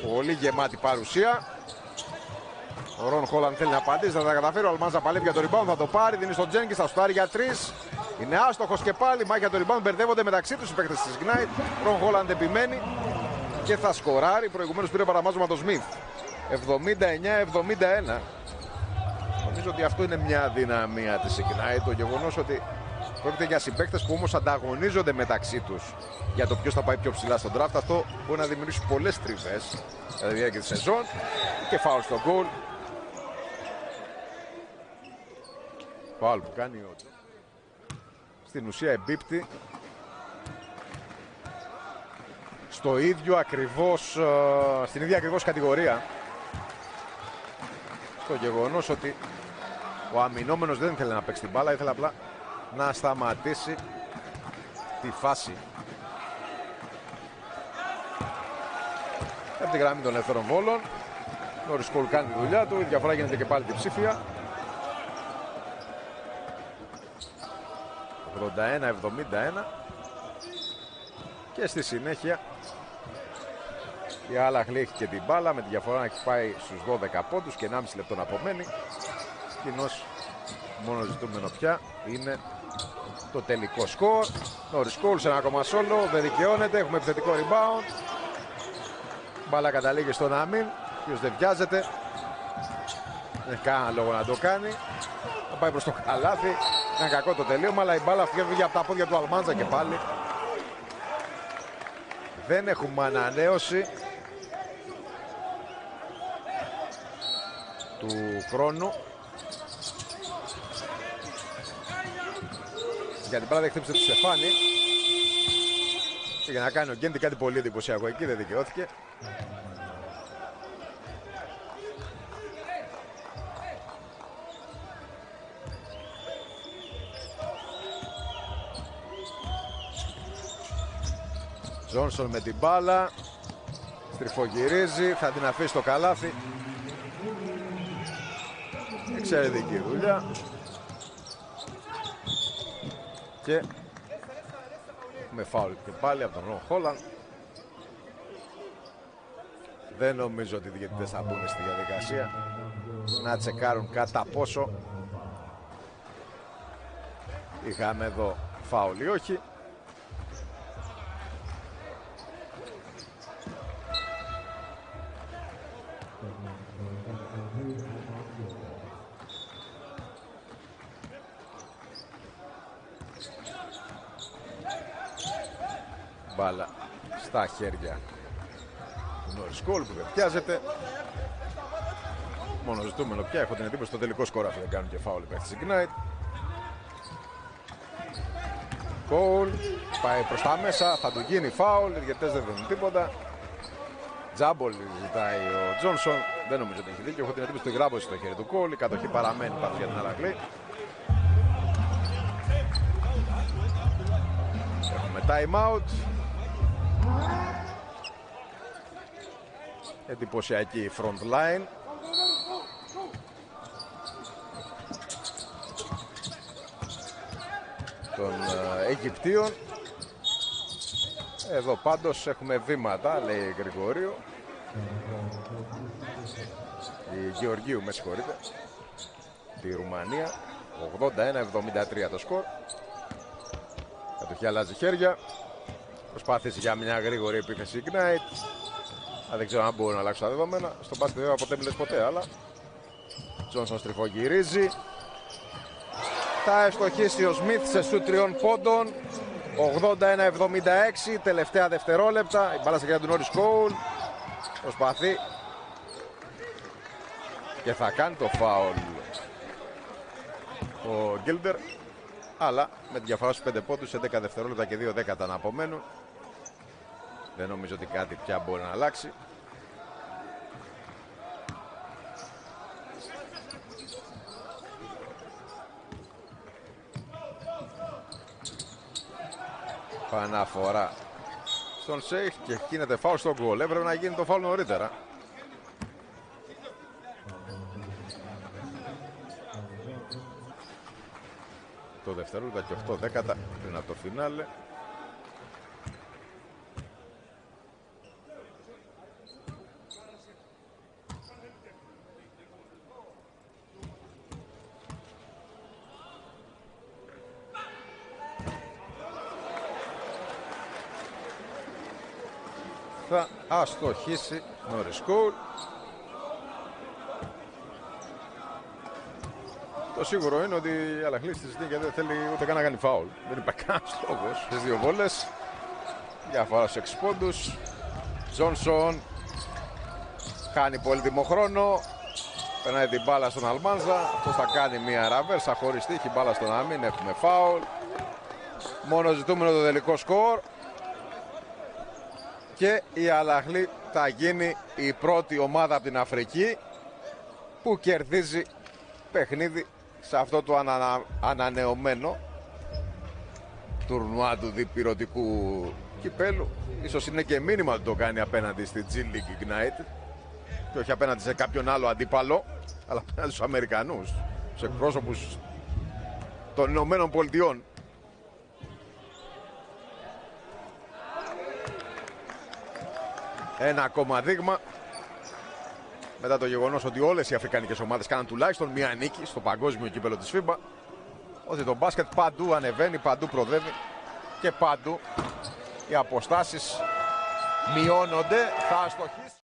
Πολύ γεμάτη παρουσία. Ο Ρον Χόλαντ θέλει να απαντήσει, θα τα καταφέρει. Ο Αλμάνζα παλεύει για το rebound, θα το πάρει. Δίνει στον Τζένκινς, θα σουτάρει για 3. Είναι άστοχος και πάλι. Μάχη για το rebound, μπερδεύονται μεταξύ τους οι παίκτες της Ignite. Ρον Χόλαντ επιμένει και θα σκοράρει. Προηγουμένως πήρε παραμάζωμα το Σμιθ. 79-71. Νομίζω ότι αυτό είναι μια δυναμία της Ignite. Το γεγονός ότι πρόκειται για συμπαίκτες που όμως ανταγωνίζονται μεταξύ τους για το ποιος θα πάει πιο ψηλά στον draft. Αυτό μπορεί να δημιουργήσει πολλές τριβές κατά τη διάρκεια της σεζόν. Και φάουλ στο γκολ. Φάουλ που κάνει ο... στην ουσία εμπίπτει στο ίδιο ακριβώς, στην ίδια ακριβώς κατηγορία. Το γεγονός ότι ο αμυνόμενος δεν ήθελε να παίξει την μπάλα, ήθελε απλά να σταματήσει τη φάση. Από τη γραμμή των ελεύθερων βόλων, Νόρις Κόλ κάνει τη δουλειά του, η διαφορά γίνεται και πάλι διψήφια. 81-71. Και στη συνέχεια η Al-Ahly έχει και την μπάλα, με τη διαφορά να έχει πάει στους 12 πόντους και 1,5 λεπτό να απομένει. Κοινώς μόνο ζητούμενο πια είναι το τελικό σκορ. Νόρις Κόλ σε ένα ακόμα σόλο, δεν δικαιώνεται, έχουμε επιθετικό rebound. Μπάλα καταλήγει στον αμήν, ο οποίος δεν βιάζεται. Δεν έχει κανένα λόγο να το κάνει. Θα πάει προς το καλάθι. Είναι κακό το τελείωμα, αλλά η μπάλα φεύγει από τα πόδια του Αλμάντζα και πάλι. Δεν έχουμε ανανέωση του χρόνου. Για την μπάλα δεν χτύπησε τη Στεφάνη. Και για να κάνει ο Γκέντι κάτι πολύ εντυπωσιακό εκεί, δεν δικαιώθηκε. Τζόνσον με την μπάλα, στριφογυρίζει, θα την αφήσει στο καλάθι. Εξαιρετική δουλειά. Και με φάουλ και πάλι από τον Ρον Χόλαντ. Δεν νομίζω ότι οι διαιτητές θα μπουν στη διαδικασία να τσεκάρουν κατά πόσο είχαμε εδώ φάουλ ή όχι. Μπάλα στα χέρια του Νόρις Κόλ που δεν πιάζεται. Μόνο ζητούμενο πια, έχω την εντύπωση στο τελικό σκορ αφού δεν κάνουν και φάουλ υπέρ της Ignite. Κόλ πάει προς τα μέσα, θα του γίνει φάουλ, οι διαιτητές δεν δίνουν τίποτα. Τζάμπολ ζητάει ο Τζόνσον, δεν νομίζω ότι έχει δίκιο, έχω την εντύπωση του γράμπωση στο χέρι του Κόλ, η κατοχή παραμένει πάνω για την Al-Ahly. Έχουμε time out. Εντυπωσιακή front line. Των Αιγυπτίων. Εδώ πάντως έχουμε βήματα, λέει Γρηγορίου. Η Γεωργίου, με συγχωρείτε. Τη Ρουμανία. 81-73 το σκορ. Κατοχή αλλάζει χέρια. Προσπάθησε για μια γρήγορη επίθεση Ignite. Δεν ξέρω αν μπορούν να αλλάξουν τα δεδομένα. Στον μπάσκετ βέβαια ποτέ μιλες ποτέ, αλλά Τζόνσον στριφογυρίζει. Θα ευστοχίσει ο Σμιθ σε σουτ 3 πόντων. 81-76, τελευταία δευτερόλεπτα. Η μπάλα στα χέρια του Νόρις Κόλ. Προσπαθεί και θα κάνει το φάουλ ο Γκίλντερ, αλλά με τη διαφορά στους 5 πόντους σε 10 δευτερόλεπτα και 2 δέκατα να απομένουν. Δεν νομίζω ότι κάτι πια μπορεί να αλλάξει. Παναφορά στον Σέιχ και γίνεται φάουλ στον γκολ. Έπρεπε να γίνει το φάουλ νωρίτερα. Το δευτερόλεπτα και 8 δέκατα πριν από το φινάλε. Θα αστοχίσει Νόρις Κόλ. Το σίγουρο είναι ότι η Al-Ahly στη συνέχεια δεν θέλει ούτε καν να κάνει φάουλ. Δεν υπάρχει κανένας λόγος. Στις δύο βόλες. Διαφορά στους 6 πόντους. Τζόνσον κάνει πολύτιμο χρόνο. Περνάει την μπάλα στον Αλμάνζα. Αυτός θα κάνει μια ραβέρσα χωρίς τύχη. Μπάλα στον αμήν. Έχουμε φάουλ. Μόνο ζητούμενο το τελικό σκορ. Και η Al-Ahly θα γίνει η πρώτη ομάδα από την Αφρική που κερδίζει παιχνίδι σε αυτό το ανανεωμένο τουρνουά του διπυρωτικού κυπέλου. Ίσως είναι και μήνυμα ότι το κάνει απέναντι στη G League Ignite και όχι απέναντι σε κάποιον άλλο αντίπαλο, αλλά απέναντι στους Αμερικανούς, στους εκπρόσωπους των Ηνωμένων Πολιτειών. Ένα ακόμα δείγμα μετά το γεγονός ότι όλες οι αφρικανικές ομάδες κάναν τουλάχιστον μία νίκη στο παγκόσμιο κύπελλο της FIBA, ότι το μπάσκετ παντού ανεβαίνει, παντού προδεύει και παντού οι αποστάσεις μειώνονται. Θα αστοχίσει.